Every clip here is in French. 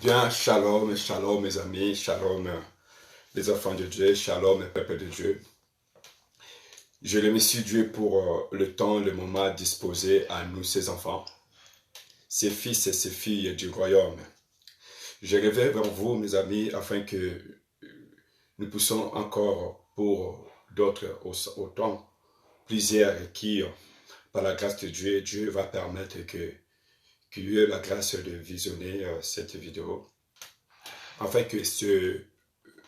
Bien, shalom, shalom mes amis, shalom les enfants de Dieu, shalom les peuples de Dieu. Je remercie Dieu pour le temps, le moment disposé à nous, ses enfants, ses fils et ses filles du royaume. Je reviens vers vous, mes amis, afin que nous puissions encore pour d'autres, autant plusieurs qui, par la grâce de Dieu, Dieu va permettre qu'il y ait la grâce de visionner cette vidéo, afin que ce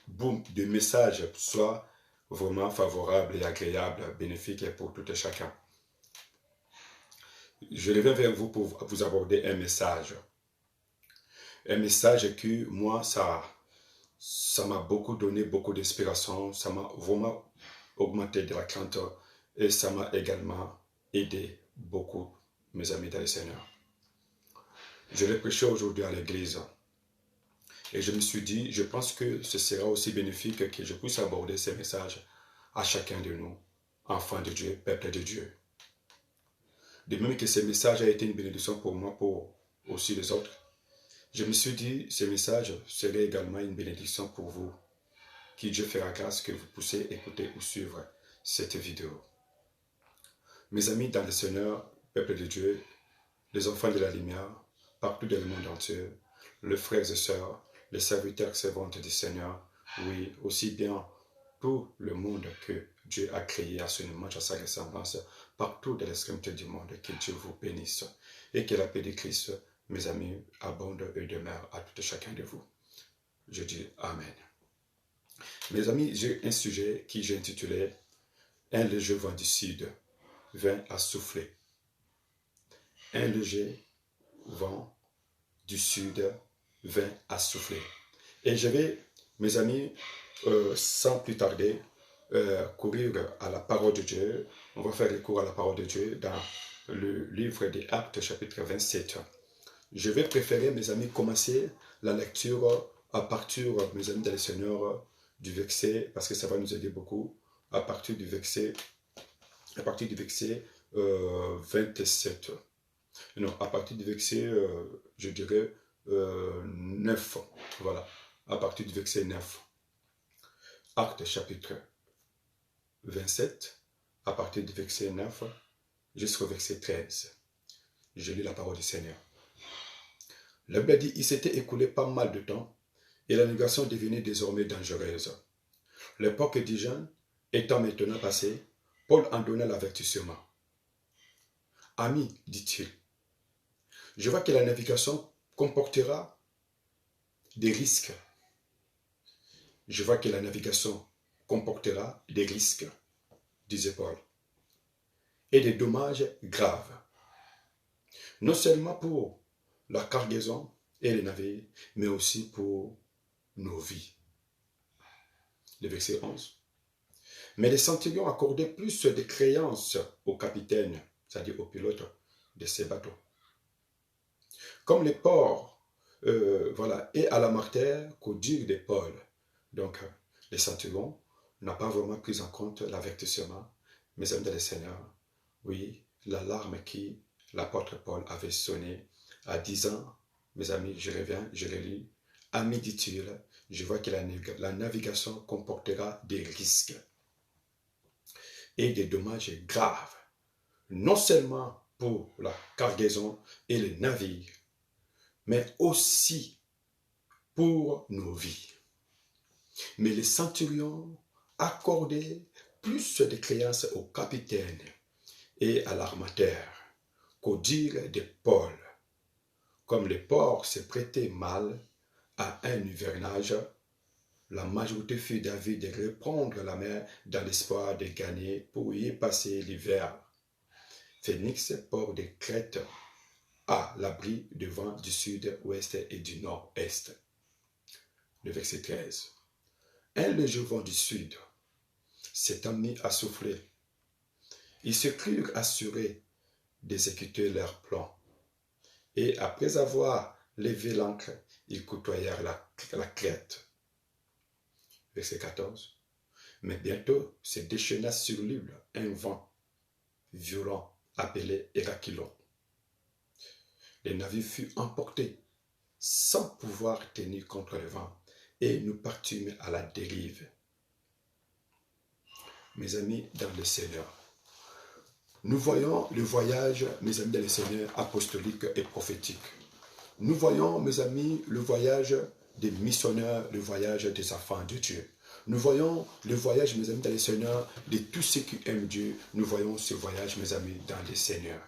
boom de message soit vraiment favorable et agréable, bénéfique pour tout et chacun. Je reviens vers vous pour vous aborder un message. Un message que moi, ça m'a beaucoup donné, beaucoup d'inspiration, ça m'a vraiment augmenté de la crainte et ça m'a également aidé beaucoup, mes amis dans le Seigneur. Je l'ai prêché aujourd'hui à l'église. Et je me suis dit, je pense que ce sera aussi bénéfique que je puisse aborder ces messages à chacun de nous, enfants de Dieu, peuple de Dieu. De même que ce message a été une bénédiction pour moi, pour aussi les autres, je me suis dit, ce message serait également une bénédiction pour vous, qui Dieu fera grâce que vous puissiez écouter ou suivre cette vidéo. Mes amis dans le Seigneur, peuple de Dieu, les enfants de la lumière, partout dans le monde entier, les frères et sœurs, les serviteurs et servantes du Seigneur, oui, aussi bien tout le monde que Dieu a créé à son image, à sa ressemblance, partout dans l'extrémité du monde, que Dieu vous bénisse et que la paix de Christ, mes amis, abonde et demeure à tout et chacun de vous. Je dis Amen. Mes amis, j'ai un sujet qui j'ai intitulé « Un léger vent du sud vint à souffler ». Un léger vent du sud vint à souffler. Et je vais, mes amis, sans plus tarder, courir à la parole de Dieu. On va faire le cours à la parole de Dieu dans le livre des Actes, chapitre 27. Je vais préférer, mes amis, commencer la lecture à partir, mes amis dans le Seigneur, du verset, parce que ça va nous aider beaucoup, à partir du verset 27. Non, à partir du verset, je dirais, 9. Voilà, à partir du verset 9. Acte chapitre 27, à partir du verset 9 jusqu'au verset 13. Je lis la parole du Seigneur. La Bible dit, il s'était écoulé pas mal de temps et la négociation devenait désormais dangereuse. L'époque du jeûne étant maintenant passée, Paul en donna l'avertissement. Ami, dit-il, je vois que la navigation comportera des risques. Je vois que la navigation comportera des risques, disait Paul, et des dommages graves. Non seulement pour la cargaison et les navires, mais aussi pour nos vies. Le verset 11. Mais les centurions accordaient plus de créances au capitaine, c'est-à-dire au pilote de ces bateaux. Comme les ports, voilà, et à la martyre qu'au dire de Paul. Donc, les centurions n'ont pas vraiment pris en compte l'avertissement, mes amis de le Seigneur. Oui, l'alarme qui l'apôtre Paul avait sonné à 10 ans, mes amis, je reviens, je relis. Ami, dit-il, je vois que la navigation comportera des risques et des dommages graves, non seulement pour la cargaison et les navires, mais aussi pour nos vies. Mais les centurions accordaient plus de créances au capitaine et à l'armateur qu'au dire de Paul. Comme les ports se prêtaient mal à un hivernage, la majorité fut d'avis de reprendre la mer dans l'espoir de gagner pour y passer l'hiver. Phoenix, port de Crète, à l'abri du vent du sud-ouest et du nord-est. Le verset 13. Un léger vent du sud s'étant mis à souffler. Ils se crurent assurés d'exécuter leur plan. Et après avoir levé l'ancre, ils côtoyèrent la Crète. Verset 14. Mais bientôt se déchaîna sur l'île un vent violent appelé Hérakilon. Le navire fut emporté sans pouvoir tenir contre le vent, et nous partîmes à la dérive. Mes amis, dans le Seigneur, nous voyons le voyage, mes amis, dans le Seigneur, apostolique et prophétique. Nous voyons, mes amis, le voyage des missionnaires, le voyage des enfants de Dieu. Nous voyons le voyage, mes amis, dans le Seigneur, de tous ceux qui aiment Dieu. Nous voyons ce voyage, mes amis, dans le Seigneur.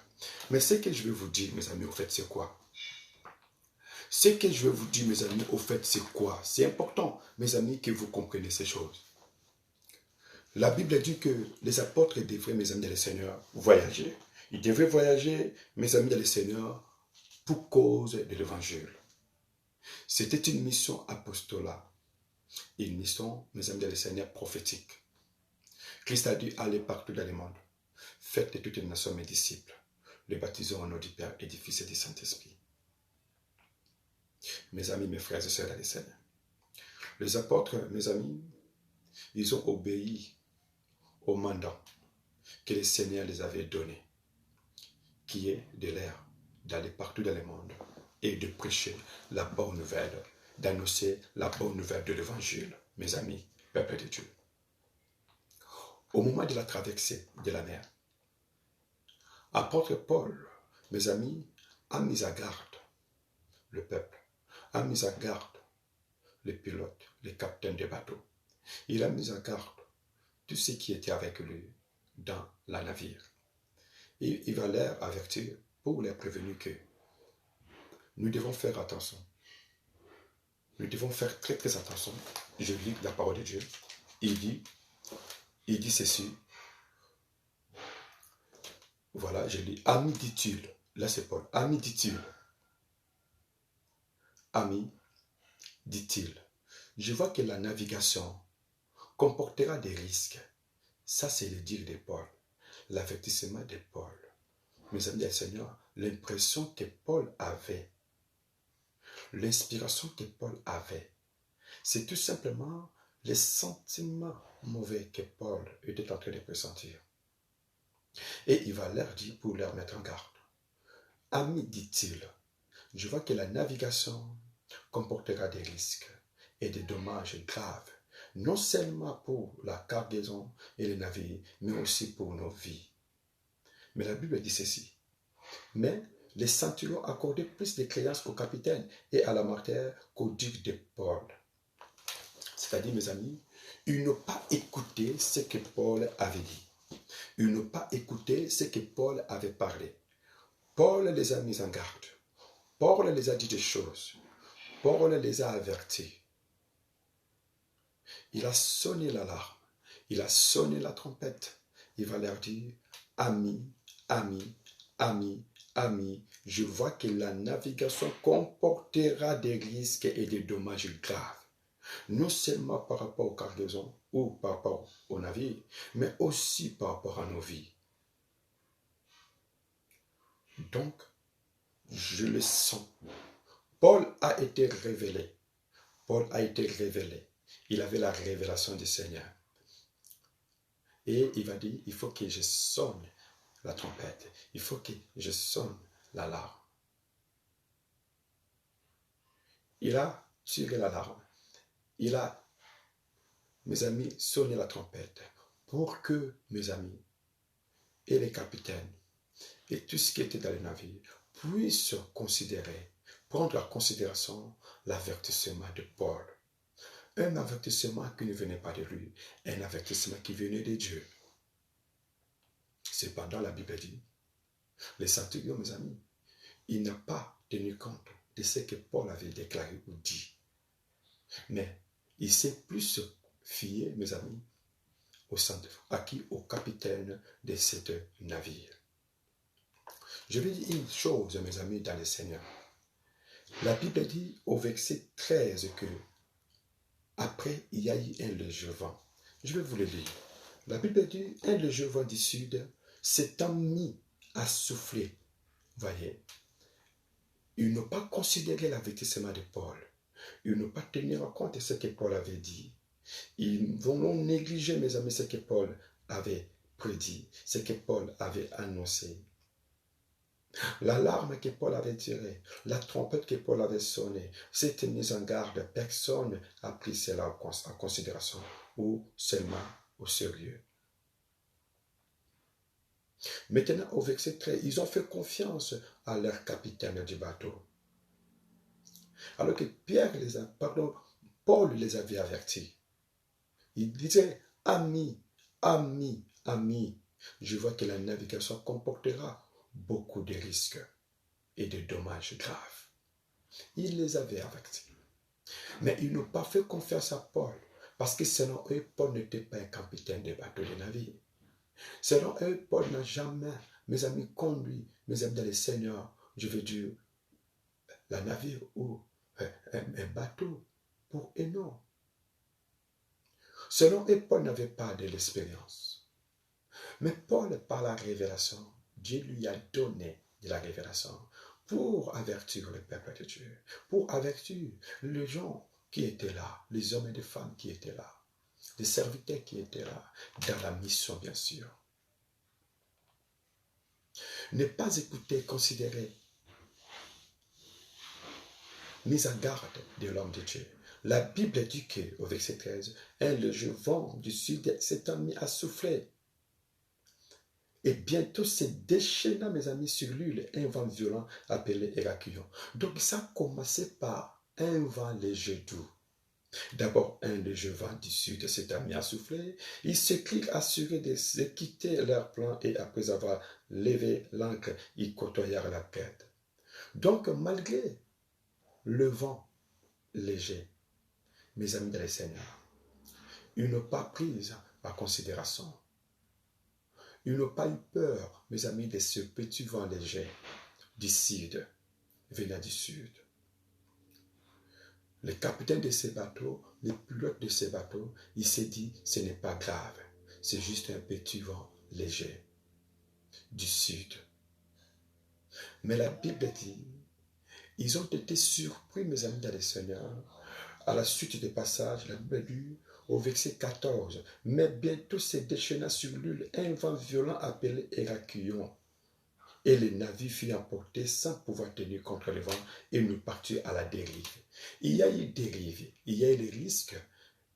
Mais ce que je vais vous dire, mes amis, au fait, c'est quoi? Ce que je vais vous dire, mes amis, au fait, c'est quoi? C'est important, mes amis, que vous compreniez ces choses. La Bible dit que les apôtres devraient, mes amis, dans le Seigneur, voyager. Ils devraient voyager, mes amis, dans le Seigneur, pour cause de l'évangile. C'était une mission apostolale, une mission, mes amis, dans le Seigneur, prophétique. Christ a dit, allez partout dans le monde, faites de toutes les nations mes disciples, les baptisons au nom du Père et du Fils et du Saint-Esprit. Mes amis, mes frères et sœurs dans le Seigneur, les apôtres, mes amis, ils ont obéi au mandat que le Seigneur les avait donné, qui est de l'air d'aller partout dans le monde et de prêcher la bonne nouvelle, d'annoncer la bonne nouvelle de l'évangile, mes amis, peuple de Dieu. Au moment de la traversée de la mer, apôtre Paul, mes amis, a mis à garde le peuple, a mis à garde les pilotes, les capitaines des bateaux. Il a mis à garde tous ceux qui étaient avec lui dans la navire. Et il va leur avertir pour les prévenir que nous devons faire attention. Nous devons faire très très attention. Je lis la parole de Dieu. Il dit ceci. Voilà, je lis. Ami, dit-il. Là c'est Paul. Ami, dit-il. Ami, dit-il. Je vois que la navigation comportera des risques. Ça, c'est le dire de Paul. L'avertissement de Paul. Mes amis du Seigneur, l'impression que Paul avait, l'inspiration que Paul avait, c'est tout simplement les sentiments mauvais que Paul était en train de pressentir. Et il va leur dire pour leur mettre en garde. Amis, dit-il, je vois que la navigation comportera des risques et des dommages graves, non seulement pour la cargaison et les navires, mais aussi pour nos vies. Mais la Bible dit ceci. Mais les centurions accordaient plus de créances au capitaine et à la martyre qu'au duc de Paul. C'est-à-dire, mes amis, ils n'ont pas écouté ce que Paul avait dit. Ils n'ont pas écouté ce que Paul avait parlé. Paul les a mis en garde. Paul les a dit des choses. Paul les a avertis. Il a sonné l'alarme. Il a sonné la trompette. Il va leur dire, amis, amis, amis, amis, je vois que la navigation comportera des risques et des dommages graves. Non seulement par rapport aux cargaisons ou par rapport aux navires, mais aussi par rapport à nos vies. Donc, je le sens. Paul a été révélé. Paul a été révélé. Il avait la révélation du Seigneur. Et il va dire, il faut que je sonne la trompette. Il faut que je sonne l'alarme. Il a tiré l'alarme. Il a, mes amis, sonné la trompette pour que mes amis et les capitaines et tout ce qui était dans le navire puissent considérer, prendre en considération l'avertissement de Paul. Un avertissement qui ne venait pas de lui, un avertissement qui venait de Dieu. Cependant, la Bible dit, les centurions, mes amis, il n'a pas tenu compte de ce que Paul avait déclaré ou dit. Mais il s'est plus fié, mes amis, au capitaine de ce navire. Je vais dire une chose, mes amis, dans le Seigneur. La Bible dit au verset 13 que après, il y a eu un léger vent. Je vais vous le lire. La Bible dit, un léger vent du sud s'étant mis à souffler. Voyez, ils n'ont pas considéré l'avertissement de Paul. Ils n'ont pas tenu en compte ce que Paul avait dit. Ils vont négliger, mes amis, ce que Paul avait prédit, ce que Paul avait annoncé. L'alarme que Paul avait tirée, la trompette que Paul avait sonnée, cette mise en garde, personne n'a pris cela en considération ou seulement au sérieux. Maintenant, au verset 13, ils ont fait confiance à leur capitaine du bateau. Alors que Paul les avait avertis. Il disait, amis, amis, amis, je vois que la navigation comportera beaucoup de risques et de dommages graves. Il les avait avertis. Mais ils n'ont pas fait confiance à Paul, parce que selon eux, Paul n'était pas un capitaine de bateau de navire. Selon eux, Paul n'a jamais, mes amis, conduit, mes amis dans le Seigneur, je veux dire, la navire ou un bateau pour eux, non. Selon eux, Paul n'avait pas de l'expérience. Mais Paul, par la révélation, Dieu lui a donné de la révélation pour avertir le peuple de Dieu, pour avertir les gens qui étaient là, les hommes et les femmes qui étaient là, les serviteurs qui étaient là, dans la mission, bien sûr. Ne pas écouter, considérer, mise en garde de l'homme de Dieu. La Bible dit que, au verset 13, un léger vent du sud s'est mis à souffler. Et bientôt se déchaîna, mes amis, sur l'île, un vent violent appelé Héraclion. Donc ça a commencé par un vent léger doux. D'abord, un léger vent du sud s'est mis à souffler. Ils se crurent assurés de quitter leur plan et après avoir levé l'ancre, ils côtoyèrent la quête. Donc, malgré le vent léger, mes amis dans le Seigneur, ils n'ont pas pris en considération. Ils n'ont pas eu peur, mes amis, de ce petit vent léger du sud, venant du sud. Le capitaine de ces bateaux, le pilote de ces bateaux, il s'est dit, ce n'est pas grave, c'est juste un petit vent léger du sud. Mais la Bible dit, ils ont été surpris, mes amis dans le Seigneur. À la suite des passages, la Bible dit, au verset 14, mais bientôt se déchaîna sur l'île un vent violent appelé Héraclion. Et le navire fut emporté sans pouvoir tenir contre le vent et nous partit à la dérive. Il y a eu dérive, il y a eu les risques.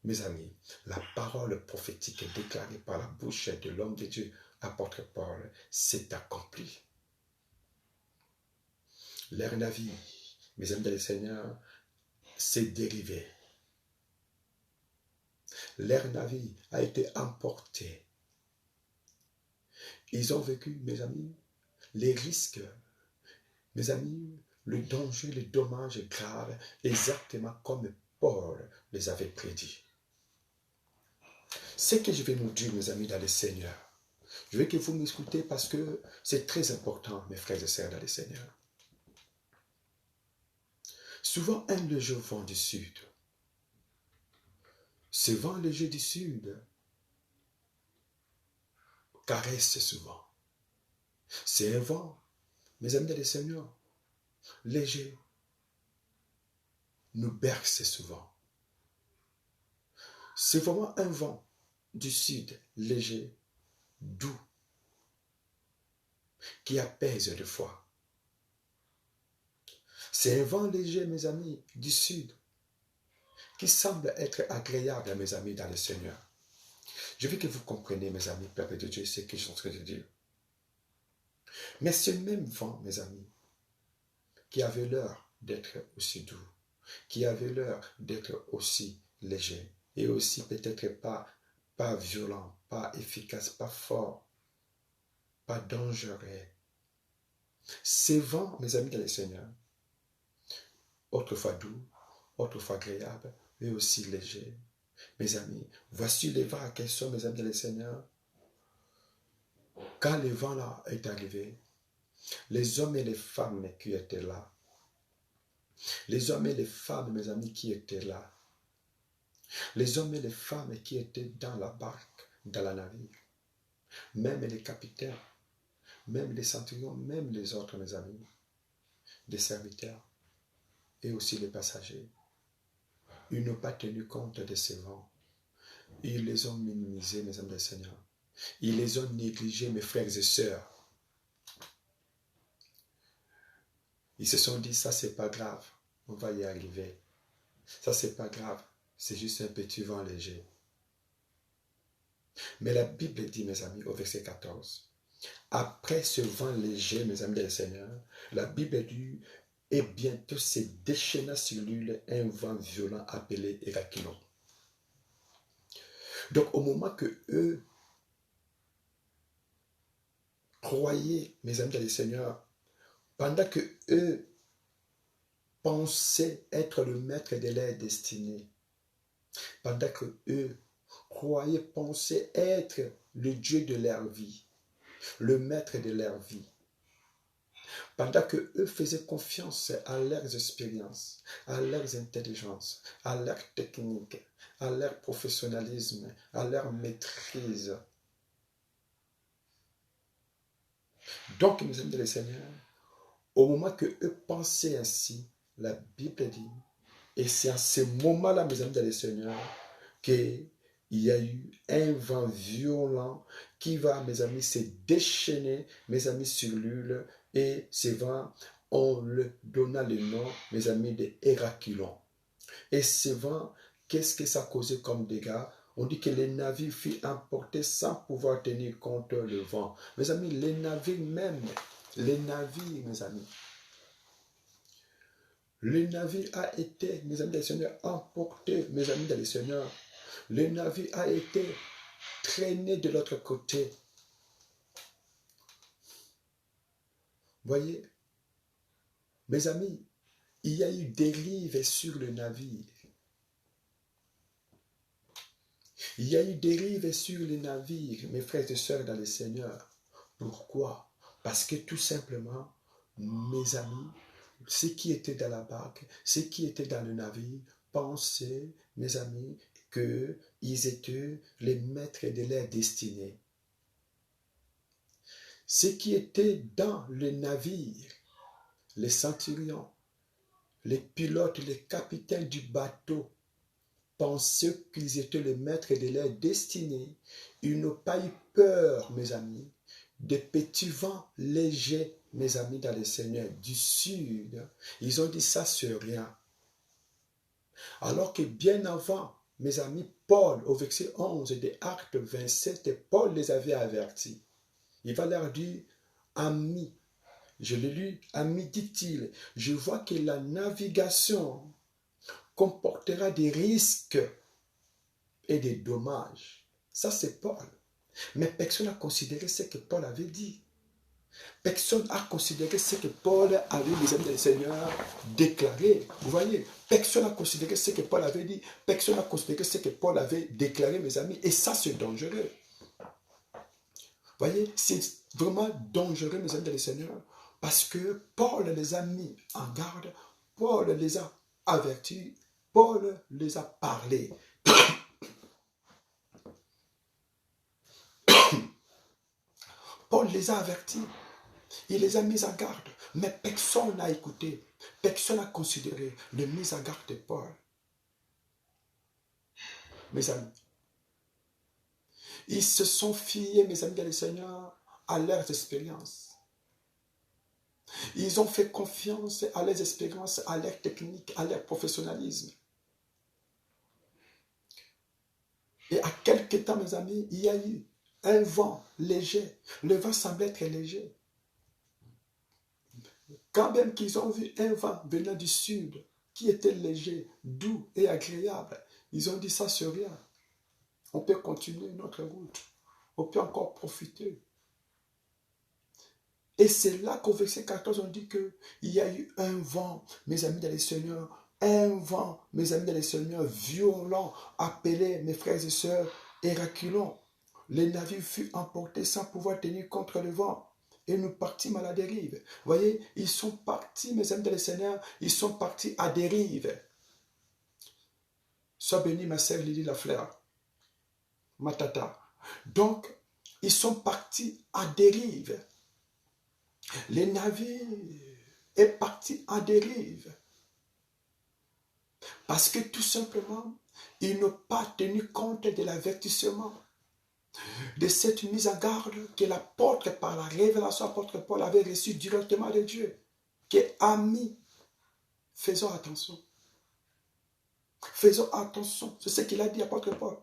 Mes amis, la parole prophétique déclarée par la bouche de l'homme de Dieu, apôtre Paul, s'est accomplie. Leur navire, mes amis dans le Seigneur, s'est dérivé. Leur navire a été emporté. Ils ont vécu, mes amis, les risques, mes amis, le danger, les dommages graves, exactement comme Paul les avait prédits. Ce que je vais nous dire, mes amis, dans le Seigneur, je veux que vous m'écoutez parce que c'est très important, mes frères et sœurs, dans le Seigneur. Souvent, un léger vent du sud. Ce vent léger du sud caresse souvent. C'est un vent, mes amis, dans le Seigneur, léger, nous berce souvent. C'est vraiment un vent du sud, léger, doux, qui apaise de foi. C'est un vent léger, mes amis, du sud, qui semble être agréable à mes amis dans le Seigneur. Je veux que vous compreniez, mes amis, peuple de Dieu, ce que je suis en train de dire. Mais ce même vent, mes amis, qui avait l'heure d'être aussi doux, qui avait l'heure d'être aussi léger, et aussi peut-être pas violent, pas efficace, pas fort, pas dangereux. Ces vents, mes amis dans le Seigneur, autrefois doux, autrefois agréable, mais aussi léger. Mes amis, voici les vents à quels sont, mes amis dans le Seigneur. Quand le vent là est arrivé, les hommes et les femmes qui étaient là, les hommes et les femmes, mes amis, qui étaient là, les hommes et les femmes qui étaient dans la barque, dans la navire, même les capitaines, même les centurions, même les autres, mes amis, des serviteurs et aussi les passagers, ils n'ont pas tenu compte de ces vents. Ils les ont minimisés, mes amis du Seigneur. Ils les ont négligés, mes frères et sœurs. Ils se sont dit, ça c'est pas grave, on va y arriver. Ça c'est pas grave, c'est juste un petit vent léger. Mais la Bible dit, mes amis, au verset 14, après ce vent léger, mes amis des Seigneurs, la Bible dit, et bientôt se déchaîna sur l'île un vent violent appelé Hérakilon. Donc au moment que eux croyaient, mes amis des Seigneurs, pendant que eux pensaient être le maître de leur destinée, pendant que eux croyaient, pensaient être le Dieu de leur vie, le maître de leur vie, pendant que eux faisaient confiance à leurs expériences, à leurs intelligences, à leur technique, à leur professionnalisme, à leur maîtrise. Donc, mes amis le Seigneur, au moment que eux pensaient ainsi, la Bible dit, et c'est à ce moment-là, mes amis le Seigneur, qu'il y a eu un vent violent qui va, mes amis, se déchaîner, mes amis, sur l'île, et ce vent, on le donna le nom, mes amis, de Hérakilon. Et ce vent, qu'est-ce que ça causait comme dégâts? On dit que les navires furent emportés sans pouvoir tenir compte le vent. Mes amis, les navires même, les navires, mes amis, le navire a été, mes amis, les seigneurs, emporté, mes amis, les seigneurs. Le navire a été traîné de l'autre côté. Voyez, mes amis, il y a eu dérive sur le navire. Il y a eu dérive sur le navire, mes frères et sœurs dans le Seigneur. Pourquoi? Parce que tout simplement, mes amis, ceux qui étaient dans la barque, ceux qui étaient dans le navire, pensaient, mes amis, qu'ils étaient les maîtres de leur destinée. Ceux qui étaient dans le navire, les centurions, les pilotes, les capitaines du bateau, pensaient qu'ils étaient les maîtres de leur destinée. Ils n'ont pas eu peur, mes amis, des petits vents légers, mes amis, dans le Seigneur, du sud. Ils ont dit ça, c'est rien. Alors que bien avant, mes amis, Paul, au verset 11 des Actes 27, Paul les avait avertis. Il va leur dire, amis, je l'ai lu, amis, dit-il, je vois que la navigation comportera des risques et des dommages. Ça, c'est Paul. Mais personne n'a considéré ce que Paul avait dit. Personne n'a considéré ce que Paul avait, les amis du Seigneur, déclaré. Vous voyez, personne n'a considéré ce que Paul avait dit. Personne n'a considéré ce que Paul avait déclaré, mes amis. Et ça, c'est dangereux. Vous voyez, c'est vraiment dangereux, mes amis du Seigneur, parce que Paul les a mis en garde, Paul les a avertis, Paul les a parlé. Paul les a avertis, il les a mis en garde, mais personne n'a écouté, personne n'a considéré le mise en garde de Paul. Mes amis, ils se sont fiés, mes amis, dans le Seigneur, à leurs expériences. Ils ont fait confiance à leurs expériences, à leur technique, à leur professionnalisme. Et à quelque temps, mes amis, il y a eu un vent léger. Le vent semblait être léger. Quand même qu'ils ont vu un vent venant du sud, qui était léger, doux et agréable, ils ont dit ça c'est rien. On peut continuer notre route. On peut encore profiter. Et c'est là qu'au verset 14, on dit qu'il y a eu un vent, mes amis dans les Seigneurs, un vent, mes amis dans les Seigneurs, violent, appelé, mes frères et sœurs, Hérakilon. Les navires furent emportés sans pouvoir tenir contre le vent. Et nous partîmes à la dérive. Vous voyez, ils sont partis, mes amis dans les Seigneurs, ils sont partis à dérive. Sois bénie, ma sœur Lily Lafleur, ma tata. Donc, ils sont partis à dérive. Les navires est parti en dérive. Parce que tout simplement, ils n'ont pas tenu compte de l'avertissement, de cette mise en garde que l'apôtre, par la révélation, l'apôtre Paul avait reçue directement de Dieu. que amis, faisons attention. Faisons attention. C'est ce qu'il a dit à apôtre Paul.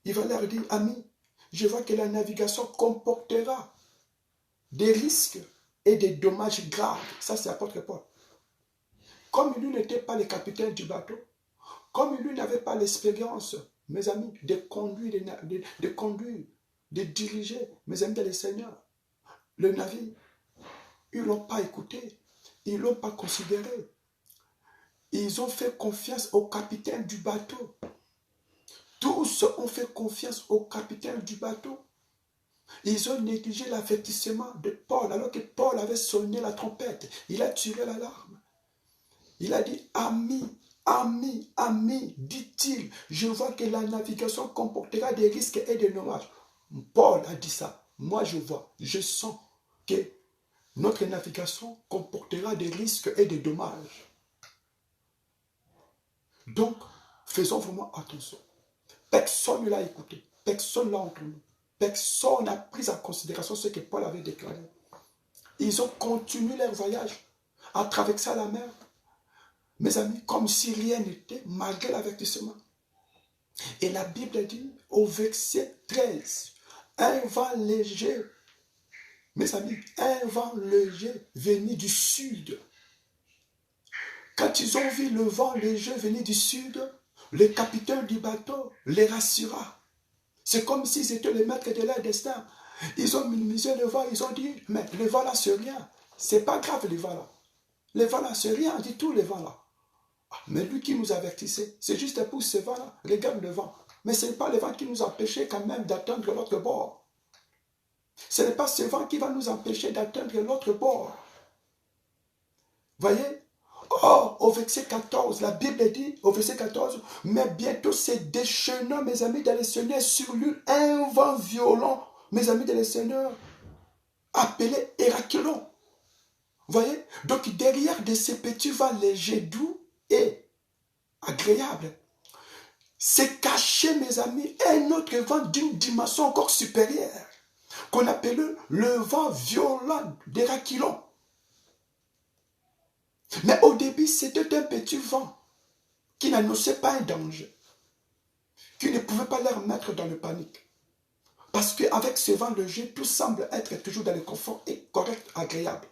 Il va leur dire, amis, je vois que la navigation comportera des risques et des dommages graves. Ça, c'est apôtre Paul. Comme lui n'était pas le capitaine du bateau, comme lui n'avait pas l'expérience, mes amis, de conduire, de diriger, mes amis dans le Seigneur, le navire, ils ne l'ont pas écouté, ils ne l'ont pas considéré. Ils ont fait confiance au capitaine du bateau. Tous ont fait confiance au capitaine du bateau. Ils ont négligé l'avertissement de Paul, alors que Paul avait sonné la trompette. Il a tiré l'alarme. Il a dit, amis, amis, amis, dit-il, je vois que la navigation comportera des risques et des dommages. Paul a dit ça. Moi, je vois, je sens que notre navigation comportera des risques et des dommages. Donc, faisons vraiment attention. Personne ne l'a écouté. Personne ne l'a entendu. Personne n'a pris en considération ce que Paul avait déclaré. Ils ont continué leur voyage à traverser la mer. Mes amis, comme si rien n'était, malgré l'avertissement. Et la Bible dit au verset 13, un vent léger, mes amis, un vent léger venu du sud. Quand ils ont vu le vent léger venir du sud, le capitaine du bateau les rassura. C'est comme s'ils étaient les maîtres de leur destin. Ils ont minimisé le vent, ils ont dit, mais le vent là c'est rien. C'est pas grave le vent là. Le vent là c'est rien, dit tout le vent là. Mais lui qui nous avertissait, c'est juste pour ce vent là, regarde le vent. Mais ce n'est pas le vent qui nous empêchait quand même d'atteindre l'autre bord. Ce n'est pas ce vent qui va nous empêcher d'atteindre l'autre bord. Voyez? Or, au verset 14, la Bible dit, au verset 14, mais bientôt se déchaînant, mes amis dans le Seigneur, sur lui, un vent violent, mes amis dans le Seigneur, appelé Héraclon. Voyez? Donc, derrière de ces petits vents légers, doux et agréables, c'est caché, mes amis, un autre vent d'une dimension encore supérieure, qu'on appelle le vent violent d'Héraclon. Mais au début, c'était un petit vent qui n'annonçait pas un danger, qui ne pouvait pas leur mettre dans le panique. Parce qu'avec ce vent léger, tout semble être toujours dans le confort et correct, agréable.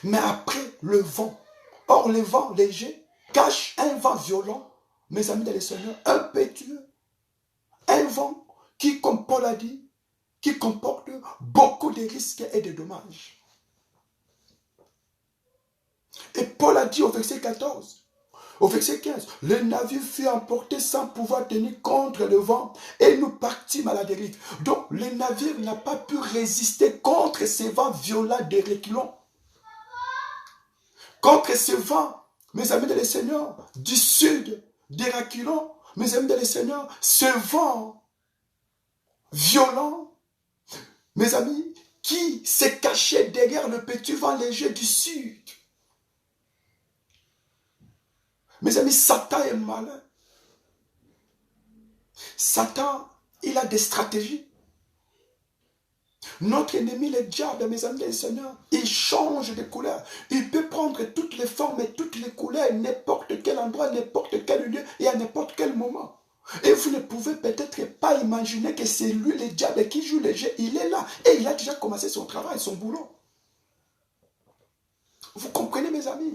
Mais après le vent, or le vent léger cache un vent violent, mes amis dans le Seigneur, impétueux, un vent qui, comme Paul a dit, qui comporte beaucoup de risques et de dommages. Et Paul a dit au verset 14, au verset 15, le navire fut emporté sans pouvoir tenir contre le vent et nous partîmes à la dérive. Donc le navire n'a pas pu résister contre ces vents violents d'Héraclon. Contre ce vent, mes amis de le Seigneur, du sud d'Héraclon, mes amis de le Seigneur, ce vent violent, mes amis, qui s'est caché derrière le petit vent léger du sud. Mes amis, Satan est malin. Satan, il a des stratégies. Notre ennemi, le diable, mes amis, les seigneurs, il change de couleur. Il peut prendre toutes les formes et toutes les couleurs, n'importe quel endroit, n'importe quel lieu et à n'importe quel moment. Et vous ne pouvez peut-être pas imaginer que c'est lui, le diable, qui joue le jeu. Il est là et il a déjà commencé son travail, son boulot. Vous comprenez, mes amis?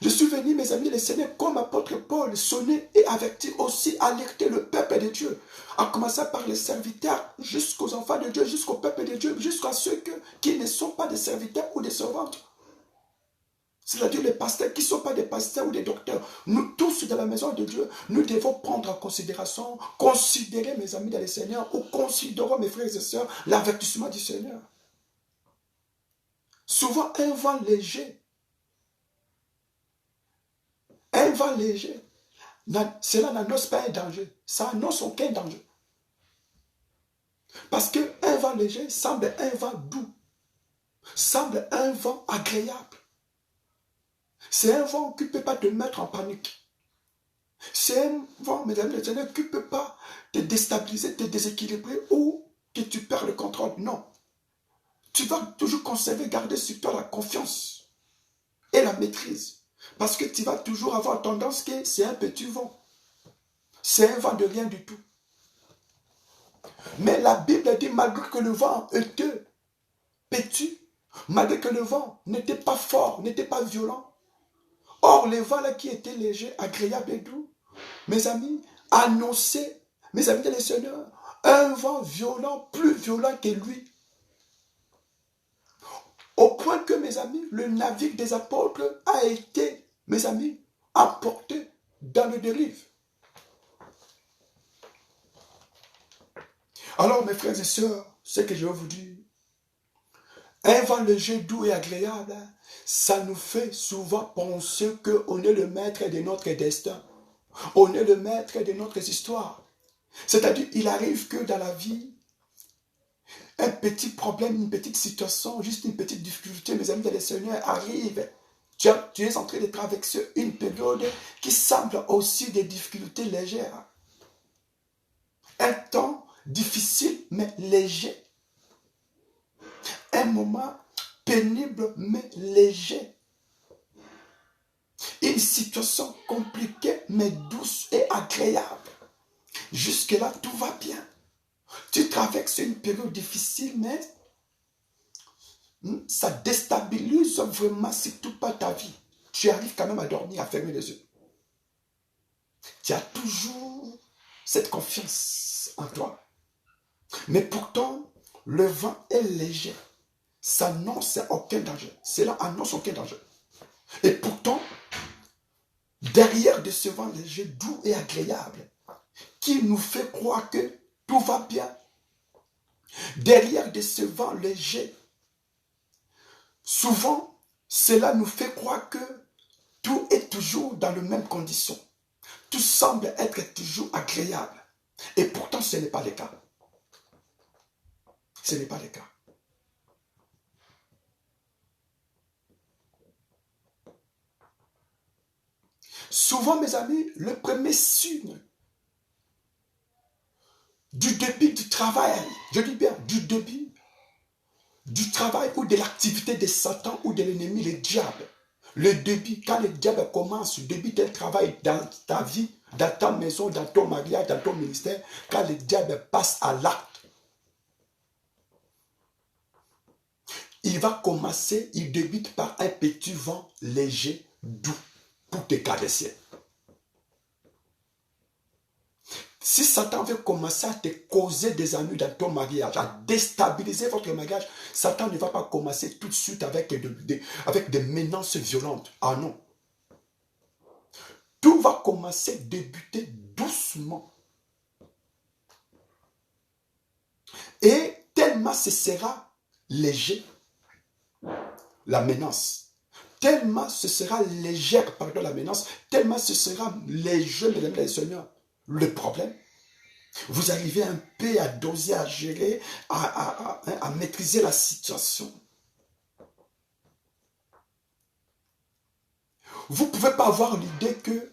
Je suis venu, mes amis, le Seigneur, comme apôtre Paul, sonner et avertir aussi, alerter le peuple de Dieu. À commencer par les serviteurs, jusqu'aux enfants de Dieu, jusqu'au peuple de Dieu, jusqu'à ceux qui ne sont pas des serviteurs ou des servantes. C'est-à-dire les pasteurs qui ne sont pas des pasteurs ou des docteurs. Nous tous, dans la maison de Dieu, nous devons prendre en considération, considérer, mes amis, dans le Seigneur, ou considérons, mes frères et sœurs, l'avertissement du Seigneur. Souvent, un vent léger, cela n'annonce pas un danger. Ça annonce aucun danger. Parce qu'un vent léger semble un vent doux. Semble un vent agréable. C'est un vent qui ne peut pas te mettre en panique. C'est un vent, mesdames et messieurs, qui ne peut pas te déstabiliser, te déséquilibrer ou que tu perds le contrôle. Non. tu vas toujours conserver, garder sur toi la confiance et la maîtrise. Parce que tu vas toujours avoir tendance que c'est un petit vent. C'est un vent de rien du tout. Mais la Bible dit, malgré que le vent était petit, malgré que le vent n'était pas fort, n'était pas violent, or le vent là qui était léger, agréable et doux, mes amis, annonçait, mes amis les seigneurs, un vent violent, plus violent que lui. Au point que, mes amis, le navire des apôtres a été, mes amis, emporté dans le dérive. Alors, mes frères et sœurs, ce que je veux vous dire, un vent léger, doux et agréable, ça nous fait souvent penser qu'on est le maître de notre destin. On est le maître de notre histoire. C'est-à-dire, il arrive que dans la vie, un petit problème, une petite situation, juste une petite difficulté, mes amis, les seigneurs arrivent. Tu es en train de traverser une période qui semble aussi des difficultés légères. Un temps difficile mais léger. Un moment pénible mais léger. Une situation compliquée mais douce et agréable. Jusque-là, tout va bien. Tu traverses une période difficile, mais ça déstabilise vraiment surtout pas ta vie. Tu arrives quand même à dormir, à fermer les yeux. Tu as toujours cette confiance en toi. Mais pourtant, le vent est léger. Ça n'annonce aucun danger. Cela annonce aucun danger. Et pourtant, derrière de ce vent léger, doux et agréable, qui nous fait croire que tout va bien, derrière de ce vent léger, souvent, cela nous fait croire que tout est toujours dans les mêmes conditions. Tout semble être toujours agréable. Et pourtant, ce n'est pas le cas. Ce n'est pas le cas. Souvent, mes amis, le premier signe du début du travail, je dis bien du début du travail ou de l'activité de Satan ou de l'ennemi, le diable. Le début, quand le diable commence, le début d'un travail dans ta vie, dans ta maison, dans ton mariage, dans ton ministère, quand le diable passe à l'acte, il va commencer, il débute par un petit vent léger, doux, pour te caresser. Si Satan veut commencer à te causer des ennuis dans ton mariage, à déstabiliser votre mariage, Satan ne va pas commencer tout de suite avec des menaces violentes. Ah non. Tout va commencer, débuter doucement. Et tellement ce sera léger, la menace. Tellement ce sera légère, pardon, la menace. Tellement ce sera léger, mesdames et seigneurs. Le problème, vous arrivez un peu à doser, à gérer, à maîtriser la situation. Vous ne pouvez pas avoir l'idée que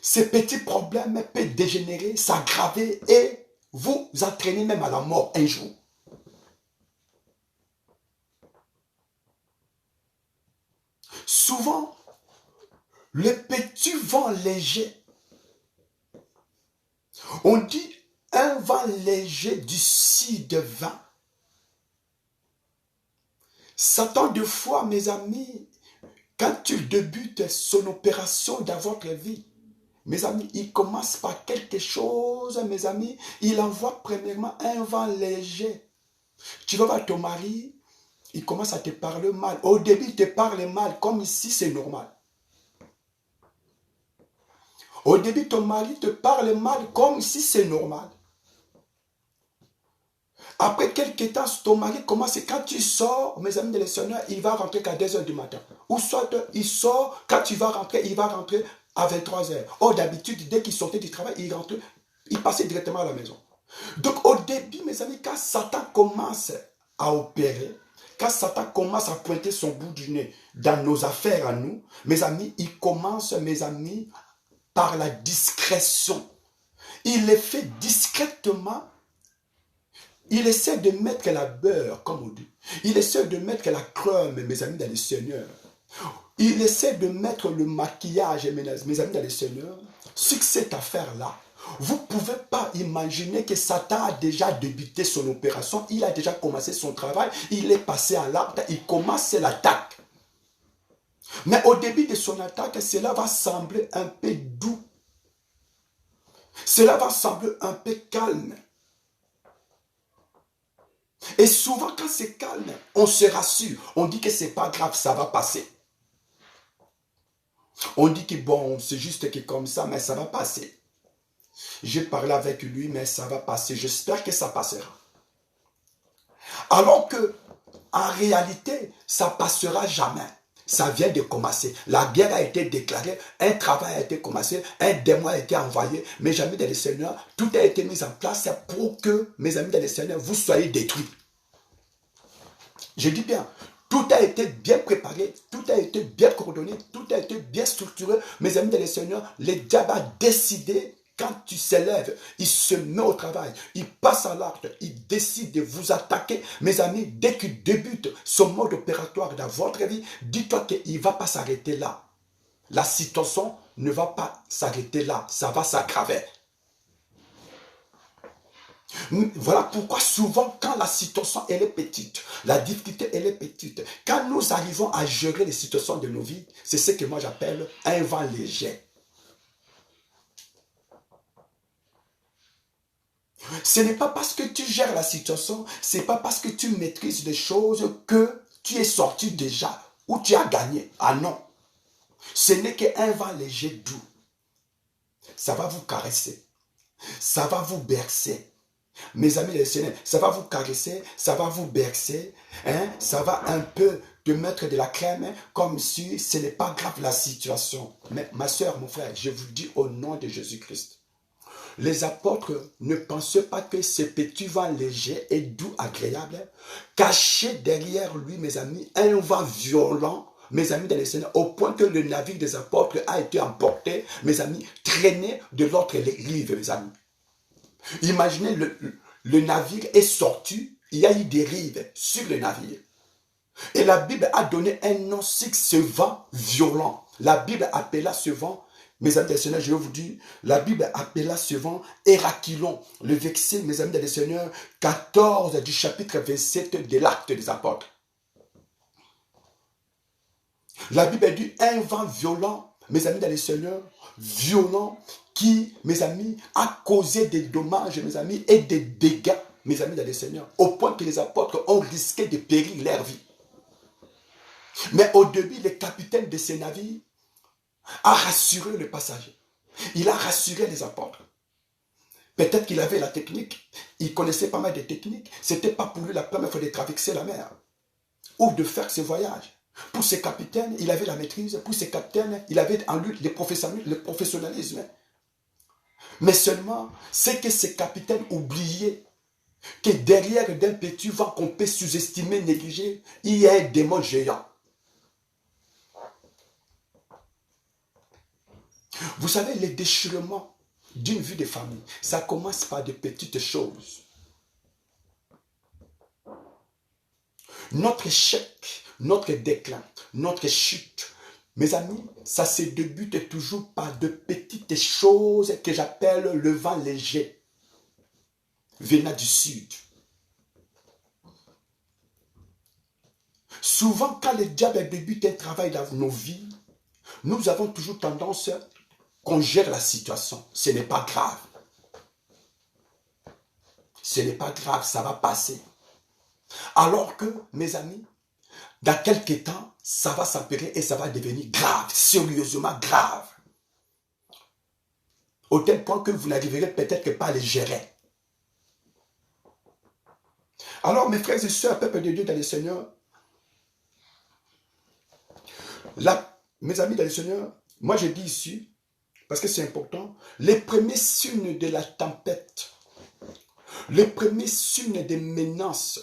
ces petits problèmes peuvent dégénérer, s'aggraver et vous entraîner même à la mort un jour. Souvent, le petit vent léger, on dit un vent léger du ci-devant. Satan, de fois, mes amis, quand il débute son opération dans votre vie, mes amis, il commence par quelque chose, mes amis, il envoie premièrement un vent léger. Tu vas voir ton mari, il commence à te parler mal. Au début, il te parle mal, comme si c'est normal. Au début, ton mari te parle mal, comme si c'est normal. Après quelques temps, ton mari commence, et quand tu sors, mes amis de les seigneurs, il va rentrer qu'à 2 h du matin. Ou soit il sort, quand tu vas rentrer, il va rentrer à 23 h. Or, d'habitude, dès qu'il sortait du travail, il rentrait, il passait directement à la maison. Donc, au début, mes amis, quand Satan commence à opérer, quand Satan commence à pointer son bout du nez dans nos affaires à nous, mes amis, il commence, mes amis, par la discrétion. Il les fait discrètement. il essaie de mettre la beurre, comme on dit. Il essaie de mettre la crème, mes amis, dans le Seigneur. Il essaie de mettre le maquillage, mes amis, dans le Seigneur. Sur cette affaire-là, vous ne pouvez pas imaginer que Satan a déjà débuté son opération. Il a déjà commencé son travail. Il est passé à l'acte. Il commence l'attaque. Mais au début de son attaque, cela va sembler un peu doux. Cela va sembler un peu calme. Et souvent, quand c'est calme, on se rassure. On dit que ce n'est pas grave, ça va passer. On dit que bon, c'est juste que comme ça, mais ça va passer. J'ai parlé avec lui, mais ça va passer. J'espère que ça passera. Alors que, en réalité, ça ne passera jamais. Ça vient de commencer. La guerre a été déclarée, un travail a été commencé, un démon a été envoyé. Mes amis dans le Seigneur, tout a été mis en place pour que, mes amis dans le Seigneur, vous soyez détruits. Je dis bien, tout a été bien préparé, tout a été bien coordonné, tout a été bien structuré. Mes amis dans le Seigneur, le diable a décidé, quand tu s'élèves, il se met au travail, il passe à l'acte, il décide de vous attaquer. Mes amis, dès qu'il débute son mode opératoire dans votre vie, dis-toi qu'il ne va pas s'arrêter là. La situation ne va pas s'arrêter là, ça va s'aggraver. Voilà pourquoi souvent quand la situation elle est petite, la difficulté elle est petite, quand nous arrivons à gérer les situations de nos vies, c'est ce que moi j'appelle un vent léger. Ce n'est pas parce que tu gères la situation, ce n'est pas parce que tu maîtrises les choses que tu es sorti déjà ou tu as gagné. Ah non, ce n'est qu'un vent léger doux. Ça va vous caresser, ça va vous bercer. Mes amis les Seigneur, ça va vous caresser, ça va vous bercer, hein? Ça va un peu te mettre de la crème, hein? Comme si ce n'est pas grave la situation. Mais ma soeur, mon frère, je vous dis au nom de Jésus-Christ, les apôtres ne pensaient pas que ce petit vent léger et doux, agréable, caché derrière lui, mes amis, un vent violent, mes amis dans les Seigneur, au point que le navire des apôtres a été emporté, mes amis, traîné de l'autre rive, mes amis. Imaginez, le navire est sorti, il y a eu des rives sur le navire. Et la Bible a donné un nom sur ce vent violent. La Bible appela ce vent, mes amis des Seigneurs, je vais vous dire, la Bible appela ce vent Hérakilon. Le verset, mes amis des Seigneurs, 14 du chapitre 27 de l'Acte des Apôtres. La Bible dit un vent violent, mes amis dans le Seigneur, violent, qui, mes amis, a causé des dommages, mes amis, et des dégâts, mes amis dans le Seigneur, au point que les apôtres ont risqué de périr leur vie. Mais au début, le capitaine de ces navires a rassuré le passager. Il a rassuré les apôtres. Peut-être qu'il avait la technique, il connaissait pas mal de techniques. Ce n'était pas pour lui la première fois de traverser la mer ou de faire ce voyage. Pour ces capitaines, il avait la maîtrise. Pour ces capitaines, il avait en lui le professionnalisme. Mais seulement, c'est que ces capitaines oubliaient que derrière d'un petit vent qu'on peut sous-estimer, négliger, il y a un démon géant. Vous savez, les déchirements d'une vie de famille, ça commence par de petites choses. Notre échec, notre déclin, notre chute, mes amis, ça se débute toujours par de petites choses que j'appelle le vent léger, venant du sud. Souvent, quand le diable débute un travail dans nos vies, nous avons toujours tendance qu'on gère la situation. Ce n'est pas grave. Ce n'est pas grave, ça va passer. Alors que, mes amis, dans quelques temps, ça va s'empirer et ça va devenir grave, sérieusement grave. Au tel point que vous n'arriverez peut-être pas à les gérer. Alors, mes frères et sœurs, peuple de Dieu dans le Seigneur, mes amis dans le Seigneur, moi je dis ici, parce que c'est important, les premiers signes de la tempête, les premiers signes des menaces,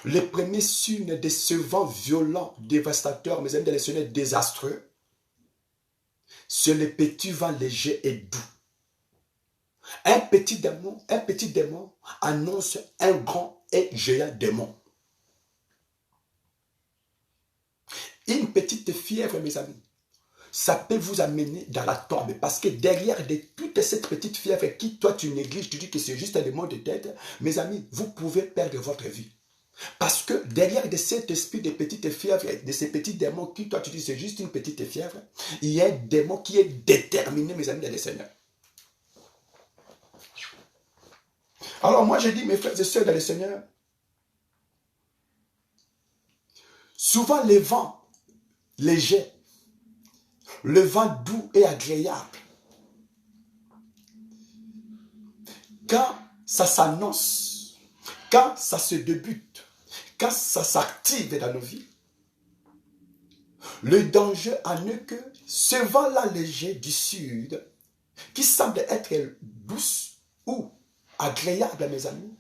les premiers signes de ce vent violent, dévastateur, mes amis dans le Seigneur, désastreux, c'est le petit vent léger et doux. Un petit démon annonce un grand et géant démon. Une petite fièvre, mes amis, ça peut vous amener dans la tombe. Parce que derrière de toute cette petite fièvre qui, toi, tu négliges, tu dis que c'est juste un démon de tête, mes amis, vous pouvez perdre votre vie. Parce que derrière de cet esprit de petite fièvre, de ces petits démons qui, toi, tu dis c'est juste une petite fièvre, il y a un démon qui est déterminé, mes amis, dans le Seigneur. Alors moi, je dis, mes frères et sœurs dans le Seigneur, souvent les vents légers, le vent doux et agréable, quand ça s'annonce, quand ça se débute, quand ça s'active dans nos vies, le danger en est que ce vent-là léger du sud, qui semble être douce ou agréable, mes amis,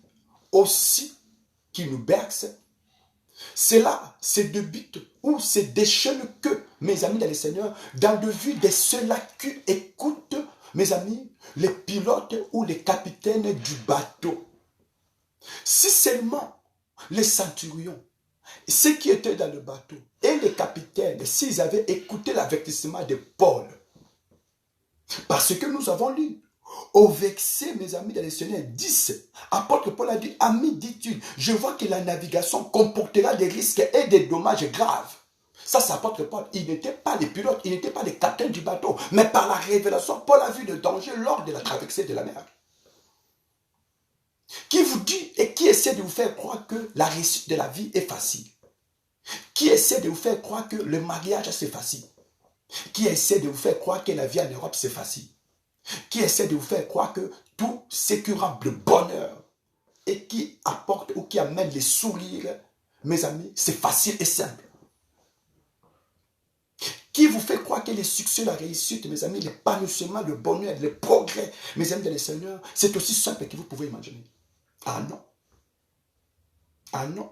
aussi qui nous berce, cela se débute ou se déchaîne que, mes amis dans le Seigneur, dans le vue de ceux-là qui écoutent, mes amis, les pilotes ou les capitaines du bateau. Si seulement les centurions, ceux qui étaient dans le bateau et les capitaines, s'ils avaient écouté l'avertissement de Paul, parce que nous avons lu au verset, mes amis, dans le Seigneur 10, apôtre Paul a dit, ami, dit-il, je vois que la navigation comportera des risques et des dommages graves. Ça, c'est apôtre Paul. Il n'était pas les pilotes, il n'était pas les capitaines du bateau, mais par la révélation, Paul a vu le danger lors de la traversée de la mer. Qui vous dit et qui essaie de vous faire croire que la réussite de la vie est facile. Qui essaie de vous faire croire que le mariage, c'est facile. Qui essaie de vous faire croire que la vie en Europe, c'est facile. Qui essaie de vous faire croire que tout ce qui rend le bonheur et qui apporte ou qui amène les sourires, mes amis, c'est facile et simple. Qui vous fait croire que les succès, la réussite, mes amis, l'épanouissement, le bonheur, le progrès, mes amis dans le Seigneur, c'est aussi simple que vous pouvez imaginer. Ah non. Ah non.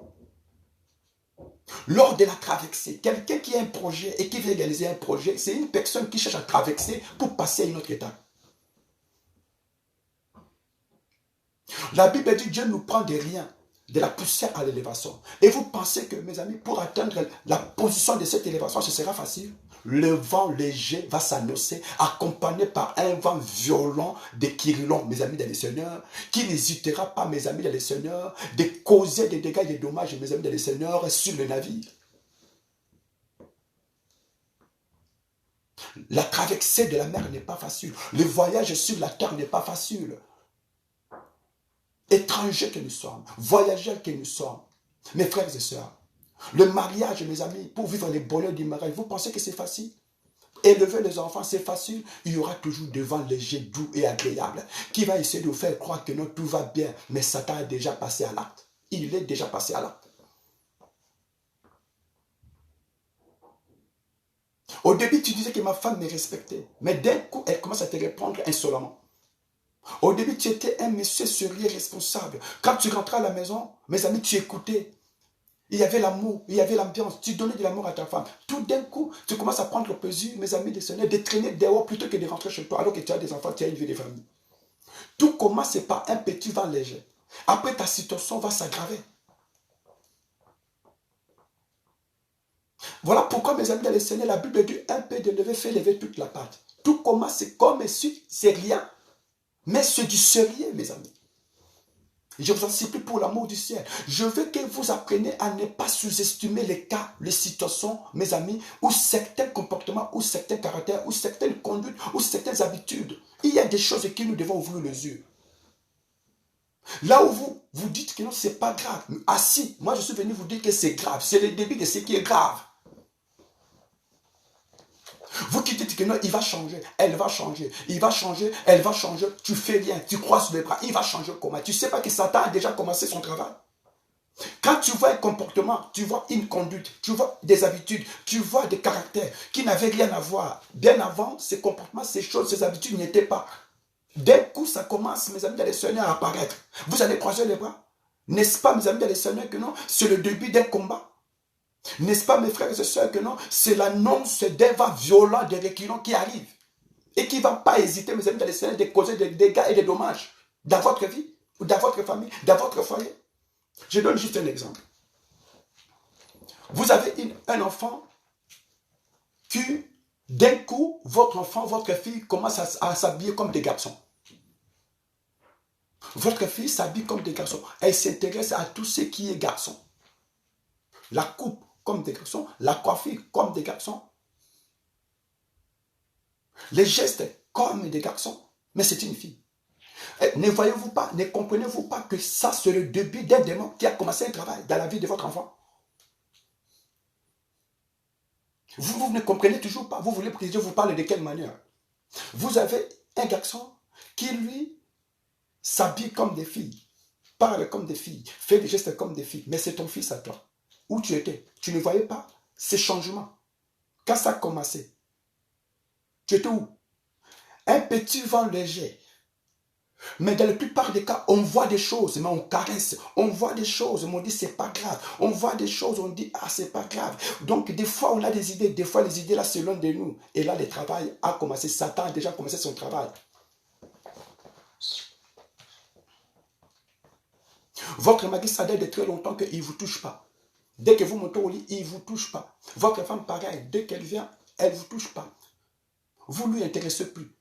Lors de la traversée, quelqu'un qui a un projet et qui veut réaliser un projet, c'est une personne qui cherche à traverser pour passer à une autre étape. La Bible dit Dieu nous prend de rien, de la poussière à l'élévation. Et vous pensez que, mes amis, pour atteindre la position de cette élévation, ce sera facile? Le vent léger va s'annoncer, accompagné par un vent violent de Kyrilon, mes amis dans le Seigneur, qui n'hésitera pas, mes amis dans le Seigneur, de causer des dégâts et des dommages, mes amis dans le Seigneur, sur le navire. La traversée de la mer n'est pas facile. Le voyage sur la terre n'est pas facile. Étrangers que nous sommes, voyageurs que nous sommes, mes frères et sœurs, le mariage, mes amis, pour vivre les bonheurs du mariage, vous pensez que c'est facile? Élever les enfants, c'est facile. Il y aura toujours des vents légers, doux et agréables, qui va essayer de vous faire croire que non, tout va bien, mais Satan a déjà passé à l'acte. Il est déjà passé à l'acte. Au début, tu disais que ma femme me respectait, mais d'un coup, elle commence à te répondre insolemment. Au début, tu étais un monsieur sérieux, responsable. Quand tu rentrais à la maison, mes amis, tu écoutais. Il y avait l'amour, il y avait l'ambiance. Tu donnais de l'amour à ta femme. Tout d'un coup, tu commences à prendre plaisir, mes amis, de Seigneur, de traîner dehors plutôt que de rentrer chez toi, alors que tu as des enfants, tu as une vie de famille. Tout commence par un petit vent léger. Après, ta situation va s'aggraver. Voilà pourquoi, mes amis, dans le Seigneur, la Bible dit un peu de lever fait lever toute la pâte. Tout commence comme si c'est rien. Mais c'est du sérieux, mes amis. Je vous en supplie pour l'amour du ciel. Je veux que vous appreniez à ne pas sous-estimer les cas, les situations, mes amis, ou certains comportements, ou certains caractères, ou certaines conduites, ou certaines habitudes. Il y a des choses que nous devons ouvrir les yeux. Là où vous dites que non, ce n'est pas grave. Ah si, moi je suis venu vous dire que c'est grave. C'est le début de ce qui est grave. Vous qui dites que non, il va changer, elle va changer, il va changer, elle va changer, tu fais rien, tu croises les bras, il va changer comment? Tu ne sais pas que Satan a déjà commencé son travail? Quand tu vois un comportement, tu vois une conduite, tu vois des habitudes, tu vois des caractères qui n'avaient rien à voir. Bien avant, ces comportements, ces choses, ces habitudes n'y étaient pas. D'un coup, ça commence, mes amis, dans les Seigneurs à apparaître. Vous allez croiser les bras. N'est-ce pas, mes amis, dans les Seigneurs, que non? C'est le début d'un combat. N'est-ce pas, mes frères et sœurs, que non? C'est l'annonce d'un vent violent, des reculons qui arrivent. Et qui ne va pas hésiter, mes amis, dans les Seigneurs, de causer des dégâts et des dommages dans votre vie, ou dans votre famille, dans votre foyer. Je donne juste un exemple. Vous avez un enfant qui, d'un coup, votre enfant, votre fille commence à s'habiller comme des garçons. Votre fille s'habille comme des garçons. Elle s'intéresse à tout ce qui est garçon. La coupe comme des garçons, la coiffure comme des garçons, les gestes comme des garçons. Mais c'est une fille. Et ne voyez-vous pas, ne comprenez-vous pas que ça, c'est le début d'un démon qui a commencé un travail dans la vie de votre enfant? Vous ne comprenez toujours pas. Vous voulez que Dieu vous parle de quelle manière? Vous avez un garçon qui, lui, s'habille comme des filles, parle comme des filles, fait des gestes comme des filles. Mais c'est ton fils à toi. Où tu étais? Tu ne voyais pas ces changements. Quand ça a commencé, tu étais où? Un petit vent léger. Mais dans la plupart des cas, on voit des choses, mais on caresse. On voit des choses, mais on dit c'est pas grave. On voit des choses, on dit ah c'est pas grave. Donc des fois on a des idées, des fois les idées là c'est loin de nous. Et là le travail a commencé. Satan a déjà commencé son travail. Votre mari ça date de très longtemps qu'il ne vous touche pas. Dès que vous montez au lit, il ne vous touche pas. Votre femme pareil, dès qu'elle vient, elle ne vous touche pas. Vous ne lui intéressez plus.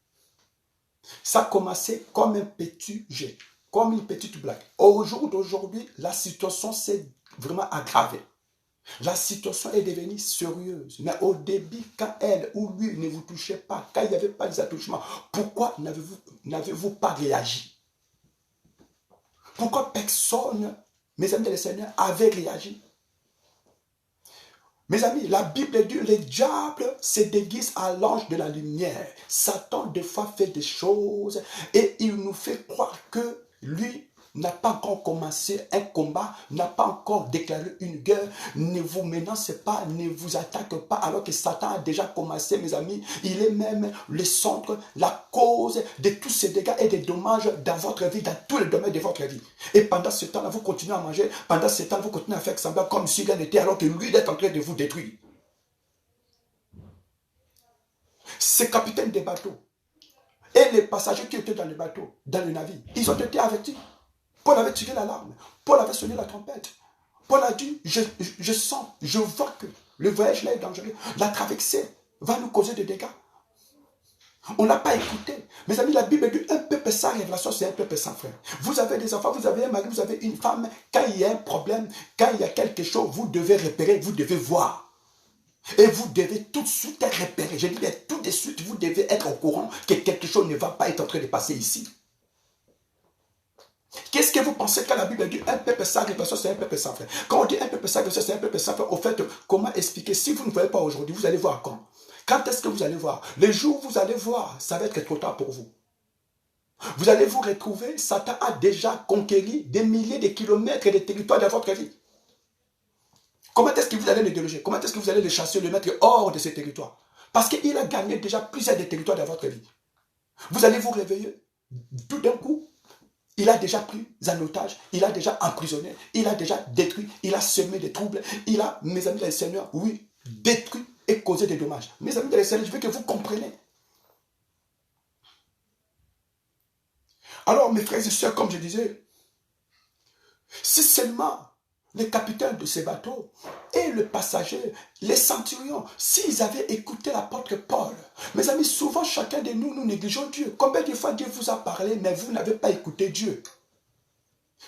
Ça a commencé comme un petit jet, comme une petite blague. Au jour d'aujourd'hui, la situation s'est vraiment aggravée. La situation est devenue sérieuse. Mais au début, quand elle ou lui ne vous touchait pas, quand il n'y avait pas des attouchements, pourquoi n'avez-vous pas réagi? Pourquoi personne, mes amis de le Seigneur, avait réagi? Mes amis, la Bible dit, le diable se déguise à l'ange de la lumière. Satan, des fois, fait des choses et il nous fait croire que lui n'a pas encore commencé un combat, n'a pas encore déclaré une guerre. Ne vous menacez pas, ne vous attaque pas, alors que Satan a déjà commencé, mes amis. Il est même le centre, la cause de tous ces dégâts et des dommages dans votre vie, dans tous les domaines de votre vie. Et pendant ce temps-là, vous continuez à manger, pendant ce temps, vous continuez à faire semblant comme si rien n'était, alors que lui est en train de vous détruire. Ces capitaines des bateaux et les passagers qui étaient dans le bateau, dans le navire, ils ont été avertis. Paul avait tiré l'alarme. Paul avait sonné la trompette. Paul a dit, je sens, je vois que le voyage là est dangereux. La traversée va nous causer des dégâts. On n'a pas écouté. Mes amis, la Bible dit, un peuple sans révélation, c'est un peuple sans frère. Vous avez des enfants, vous avez un mari, vous avez une femme. Quand il y a un problème, quand il y a quelque chose, vous devez repérer, vous devez voir. Et vous devez tout de suite repérer. Je dis, tout de suite, vous devez être au courant que quelque chose ne va pas être en train de passer ici. Qu'est-ce que vous pensez quand la Bible dit un peuple sans révélation, c'est un peuple sans frère? Quand on dit un peuple sans révélation, c'est un peuple sans frère, au fait, comment expliquer? Si vous ne voyez pas aujourd'hui, vous allez voir quand? Quand est-ce que vous allez voir? Le jour où vous allez voir, ça va être trop tard pour vous. Vous allez vous retrouver, Satan a déjà conquéri des milliers de kilomètres de territoire dans votre vie. Comment est-ce que vous allez le déloger? Comment est-ce que vous allez le chasser, le mettre hors de ces territoires? Parce qu'il a gagné déjà plusieurs des territoires dans votre vie. Vous allez vous réveiller, tout d'un coup, il a déjà pris en otage, il a déjà emprisonné, il a déjà détruit, il a semé des troubles, il a, mes amis les seigneurs, oui, détruit et causé des dommages. Mes amis les seigneurs, je veux que vous compreniez. Alors, mes frères et sœurs, comme je disais, si seulement les capitaines de ces bateaux et le passager, les centurions, s'ils avaient écouté l'apôtre Paul, mes amis, souvent chacun de nous, nous négligeons Dieu. Combien de fois Dieu vous a parlé, mais vous n'avez pas écouté Dieu?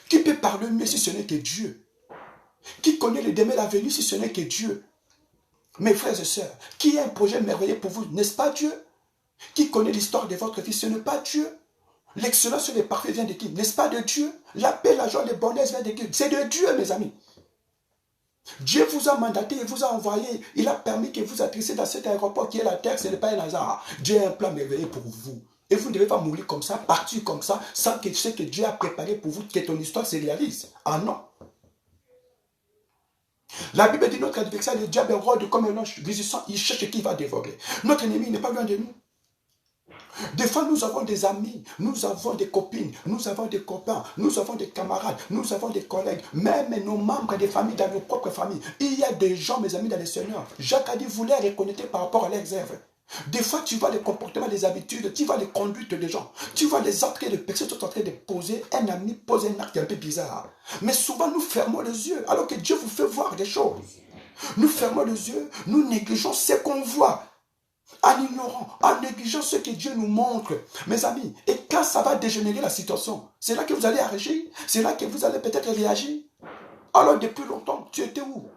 Qui peut parler mieux si ce n'est que Dieu? Qui connaît le demain, l'avenir si ce n'est que Dieu? Mes frères et sœurs, qui a un projet merveilleux pour vous, n'est-ce pas Dieu? Qui connaît l'histoire de votre vie, ce n'est pas Dieu? L'excellence et le parfait vient de qui? N'est-ce pas de Dieu? La paix, la joie, le bonheur vient de qui? C'est de Dieu, mes amis. Dieu vous a mandaté, il vous a envoyé. Il a permis que vous atterrissiez dans cet aéroport qui est la terre, ce n'est pas un hasard. Dieu a un plan merveilleux pour vous. Et vous ne devez pas mourir comme ça, partir comme ça, sans que ce que Dieu a préparé pour vous, que ton histoire se réalise. Ah non. La Bible dit notre adversaire, le diable rôde comme un ange résistant, il cherche qui va dévorer. Notre ennemi n'est pas loin de nous. Des fois, nous avons des amis, nous avons des copines, nous avons des copains, nous avons des camarades, nous avons des collègues, même nos membres des familles, dans nos propres familles. Il y a des gens, mes amis, dans le Seigneur. Jacques a dit, vous les reconnaître par rapport à leurs œuvres. Des fois, tu vois les comportements, les habitudes, tu vois les conduites des gens, tu vois les actes de personnes qui sont en train de poser. Un ami pose un acte un peu bizarre. Mais souvent, nous fermons les yeux, alors que Dieu vous fait voir des choses. Nous fermons les yeux, nous négligeons ce qu'on voit, en ignorant, en négligeant ce que Dieu nous montre. Mes amis, et quand ça va dégénérer la situation, c'est là que vous allez agir, c'est là que vous allez peut-être réagir. Alors, depuis longtemps, tu étais où?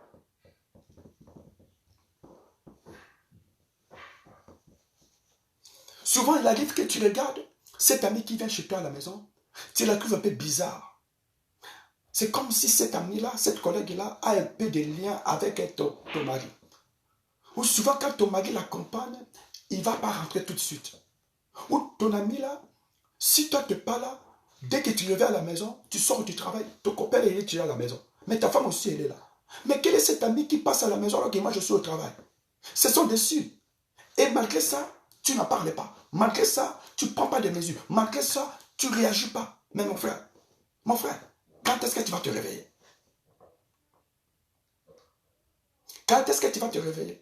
Souvent, il arrive que tu regardes cet ami qui vient chez toi à la maison, tu la trouves un peu bizarre. C'est comme si cet ami-là, cette collègue-là, a un peu de lien avec ton mari. Ou souvent, quand ton mari l'accompagne, il ne va pas rentrer tout de suite. Ou ton ami-là, si toi tu n'es pas là, dès que tu reviens à la maison, tu sors du travail, ton copain il est à la maison. Mais ta femme aussi, elle est là. Mais quel est cet ami qui passe à la maison alors que moi je suis au travail? Ce sont des signes. Et malgré ça, tu n'en parles pas. Malgré ça, tu ne prends pas de mesures. Malgré ça, tu ne réagis pas. Mais mon frère, quand est-ce que tu vas te réveiller? Quand est-ce que tu vas te réveiller?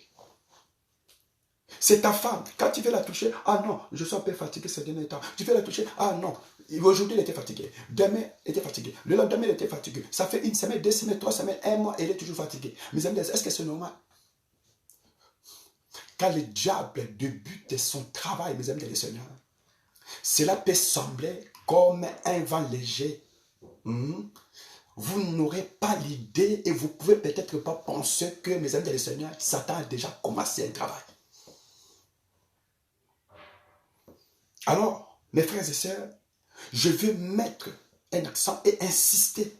C'est ta femme. Quand tu veux la toucher, ah non, je suis un peu fatigué ces derniers temps. Tu veux la toucher, ah non, aujourd'hui elle était fatiguée. Demain, elle était fatiguée. Le lendemain, elle était fatiguée. Ça fait une semaine, 2 semaines, 3 semaines, 1 mois, elle est toujours fatiguée. Mes amis, est-ce que c'est normal? Quand le diable débute son travail, mes amis, les seigneurs, cela peut sembler comme un vent léger. Vous n'aurez pas l'idée et vous pouvez peut-être pas penser que, mes amis, les seigneurs, Satan a déjà commencé un travail. Alors, mes frères et sœurs, je veux mettre un accent et insister,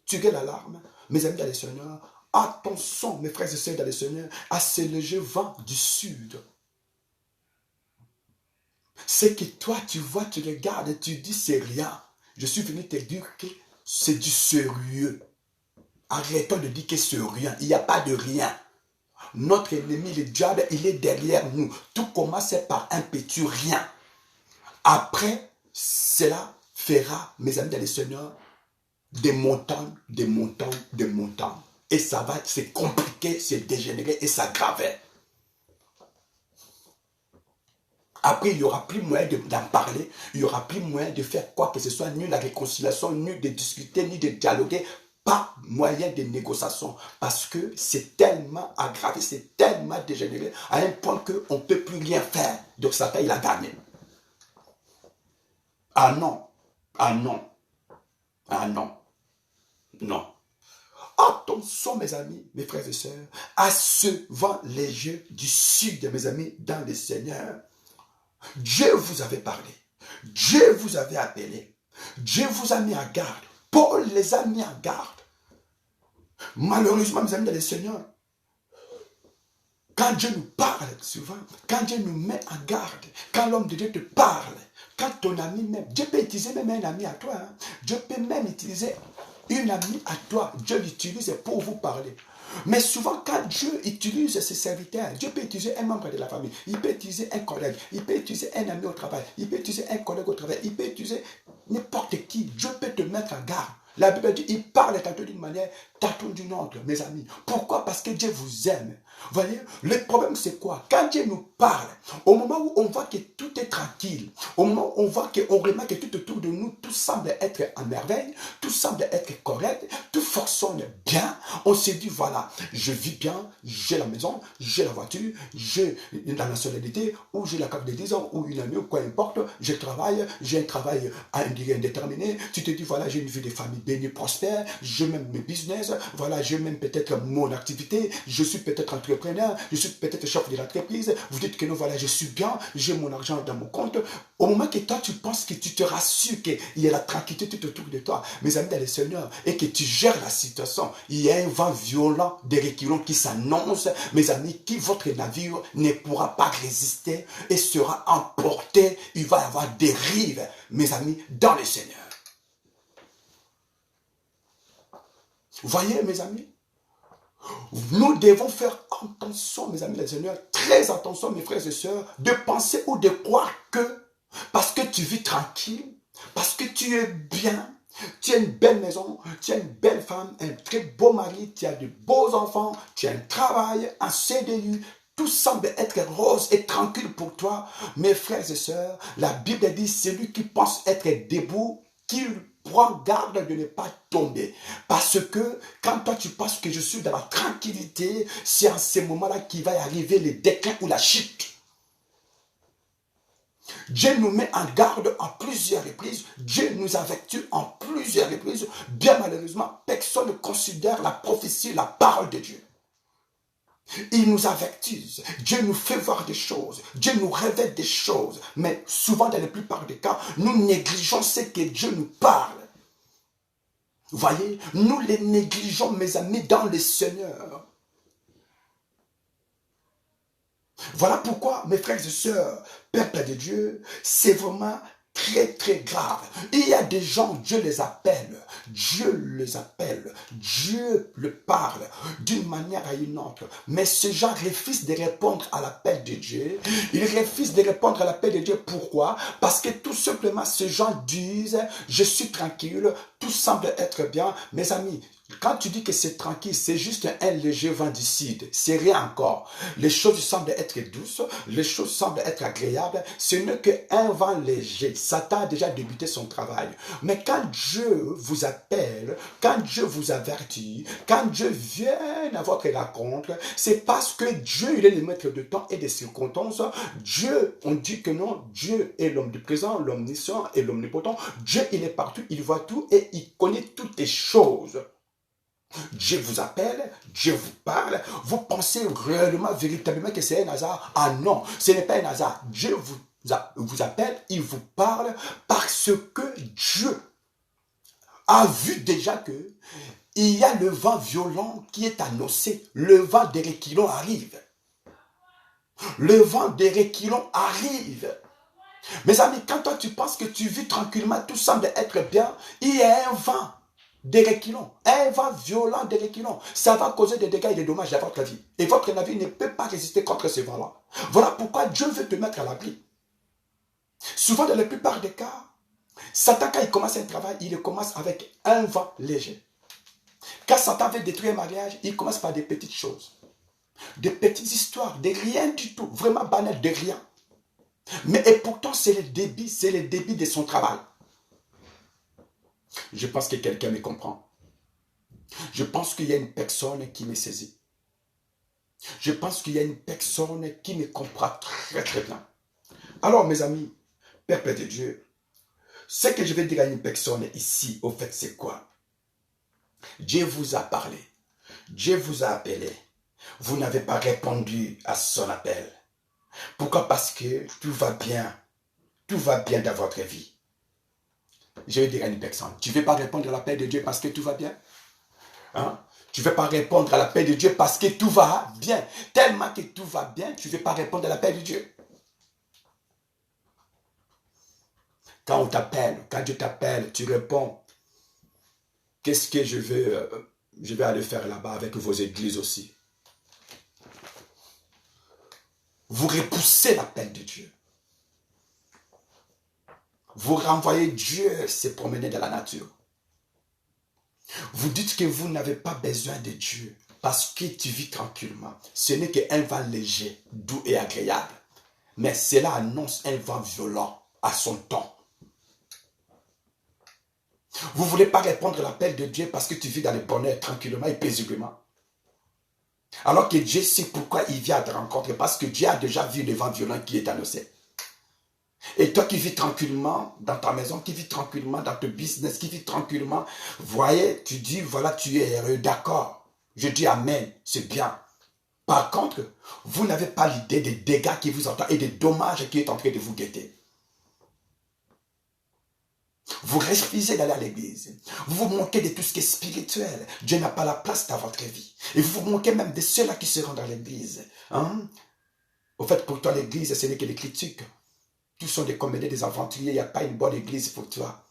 tirer l'alarme, mes amis dans les seigneurs, attention, mes frères et sœurs dans les seigneurs, à ce léger vent du sud. C'est que toi, tu vois, tu regardes et tu dis, c'est rien. Je suis venu te dire que c'est du sérieux. Arrêtons de dire que c'est rien. Il n'y a pas de rien. Notre ennemi, le diable, il est derrière nous. Tout commence par un petit rien. Après, cela fera, mes amis dans les seigneurs, des montagnes, des montagnes, des montagnes. Et ça va se compliquer, se dégénérer et s'aggraver. Après, il n'y aura plus moyen d'en parler, il n'y aura plus moyen de faire quoi que ce soit, ni la réconciliation, ni de discuter, ni de dialoguer. Pas moyen de négociation. Parce que c'est tellement aggravé, c'est tellement dégénéré, à un point qu'on ne peut plus rien faire. Donc Satan, il a gagné. Ah non, ah non, ah non, non. Attention mes amis, mes frères et sœurs, à ce vent léger du sud, mes amis, dans le Seigneur. Dieu vous avait parlé, Dieu vous avait appelé, Dieu vous a mis en garde, Paul les a mis en garde. Malheureusement, mes amis, dans le Seigneur, quand Dieu nous parle souvent, quand Dieu nous met en garde, quand l'homme de Dieu te parle, quand ton ami même, Dieu peut utiliser même un ami à toi, hein. Dieu peut même utiliser une amie à toi, Dieu l'utilise pour vous parler. Mais souvent, quand Dieu utilise ses serviteurs, Dieu peut utiliser un membre de la famille, il peut utiliser un collègue, il peut utiliser un ami au travail, il peut utiliser un collègue au travail, il peut utiliser n'importe qui. Dieu peut te mettre en garde. La Bible dit, il parle tantôt d'une manière, tantôt d'une autre, mes amis. Pourquoi? Parce que Dieu vous aime. Vous voyez, le problème c'est quoi? Quand Dieu nous parle, au moment où on voit que tout est tranquille, au moment où on voit qu'on remarque que tout autour de nous, tout semble être en merveille, tout semble être correct, tout fonctionne bien, on se dit, voilà, je vis bien, j'ai la maison, j'ai la voiture, j'ai la nationalité, ou j'ai la carte de 10 ans, ou une amie, ou quoi importe, je travaille, j'ai un travail à une durée indéterminée, tu te dis, voilà, j'ai une vie de famille bénie, prospère, j'ai même mes business, voilà, j'ai même peut-être mon activité, je suis peut-être entrepreneur, je suis peut-être chef de l'entreprise, vous dites que non, voilà, je suis bien, j'ai mon argent dans mon compte. Au moment que toi, tu penses que tu te rassures qu'il y a la tranquillité tout autour de toi, mes amis dans le Seigneur, et que tu gères la situation, il y a un vent violent des reculons qui s'annonce, mes amis, qui votre navire ne pourra pas résister et sera emporté, il va y avoir des rives, mes amis, dans le Seigneur. Vous voyez, mes amis, nous devons faire attention, mes amis, les seigneurs, très attention, mes frères et sœurs, de penser ou de croire que, parce que tu vis tranquille, parce que tu es bien, tu as une belle maison, tu as une belle femme, un très beau mari, tu as de beaux enfants, tu as un travail, un CDI, tout semble être rose et tranquille pour toi, mes frères et sœurs, la Bible dit, celui qui pense être debout, qu'il prend garde de ne pas tomber. Parce que quand toi tu penses que je suis dans la tranquillité, c'est en ces moments-là qu'il va y arriver le déclin ou la chute. Dieu nous met en garde en plusieurs reprises. Dieu nous avertit en plusieurs reprises. Bien malheureusement, personne ne considère la prophétie, la parole de Dieu. Il nous avertise, Dieu nous fait voir des choses, Dieu nous révèle des choses, mais souvent dans la plupart des cas, nous négligeons ce que Dieu nous parle. Vous voyez, nous les négligeons, mes amis, dans le Seigneur. Voilà pourquoi, mes frères et sœurs, peuple de Dieu, c'est vraiment très très grave. Il y a des gens, Dieu les appelle, Dieu le parle d'une manière à une autre. Mais ces gens refusent de répondre à l'appel de Dieu. Ils refusent de répondre à l'appel de Dieu. Pourquoi? Parce que tout simplement, ces gens disent, je suis tranquille, tout semble être bien. Mes amis, quand tu dis que c'est tranquille, c'est juste un léger vent du sud. C'est rien encore. Les choses semblent être douces, les choses semblent être agréables. Ce n'est qu'un vent léger. Satan a déjà débuté son travail. Mais quand Dieu vous appelle, quand Dieu vous avertit, quand Dieu vient à votre rencontre, c'est parce que Dieu, il est le maître de temps et des circonstances. Dieu, on dit que non, Dieu est l'omniprésent, l'omniscient et l'omnipotent. Dieu, il est partout, il voit tout et il connaît toutes les choses. Dieu vous appelle, Dieu vous parle, vous pensez réellement, véritablement que c'est un hasard? Ah non, ce n'est pas un hasard. Dieu vous appelle, il vous parle parce que Dieu a vu déjà que il y a le vent violent qui est annoncé. Le vent des reculons arrive. Le vent des reculons arrive. Mes amis, quand toi tu penses que tu vis tranquillement, tout semble être bien, il y a un vent des reculons, un vent violent des reculons. Ça va causer des dégâts et des dommages dans votre vie. Et votre navire ne peut pas résister contre ce vent-là. Voilà pourquoi Dieu veut te mettre à l'abri. Souvent, dans la plupart des cas, Satan, quand il commence un travail, il commence avec un vent léger. Quand Satan veut détruire un mariage, il commence par des petites choses. Des petites histoires, de rien du tout. Vraiment banal, de rien. Mais et pourtant, c'est le débit de son travail. Je pense que quelqu'un me comprend. Je pense qu'il y a une personne qui me saisit. Je pense qu'il y a une personne qui me comprend très très bien. Alors mes amis, peuple de Dieu, ce que je vais dire à une personne ici, au fait, c'est quoi? Dieu vous a parlé. Dieu vous a appelé. Vous n'avez pas répondu à son appel. Pourquoi? Parce que tout va bien. Tout va bien dans votre vie. Je vais dire à une personne, tu ne veux pas répondre à l'appel de Dieu parce que tout va bien? Hein? Tu ne veux pas répondre à l'appel de Dieu parce que tout va bien. Tellement que tout va bien, tu ne veux pas répondre à l'appel de Dieu. Quand on t'appelle, quand Dieu t'appelle, tu réponds. Qu'est-ce que je vais aller faire là-bas avec vos églises aussi? Vous repoussez l'appel de Dieu. Vous renvoyez Dieu se promener dans la nature. Vous dites que vous n'avez pas besoin de Dieu parce que tu vis tranquillement. Ce n'est qu'un vent léger, doux et agréable. Mais cela annonce un vent violent à son temps. Vous ne voulez pas répondre à l'appel de Dieu parce que tu vis dans le bonheur tranquillement et paisiblement. Alors que Dieu sait pourquoi il vient à te rencontrer. Parce que Dieu a déjà vu le vent violent qui est annoncé. Et toi qui vis tranquillement dans ta maison, qui vis tranquillement dans ton business, qui vis tranquillement, voyez, tu dis, voilà, tu es heureux, d'accord. Je dis amen, c'est bien. Par contre, vous n'avez pas l'idée des dégâts qui vous entendent et des dommages qui est en train de vous guetter. Vous refusez d'aller à l'église. Vous vous moquez de tout ce qui est spirituel. Dieu n'a pas la place dans votre vie. Et vous vous moquez même de ceux-là qui seront dans l'église. Hein? Au fait, pour toi, l'église, ce n'est que des critiques. Tous sont des comédiens, des aventuriers. Il n'y a pas une bonne église pour toi.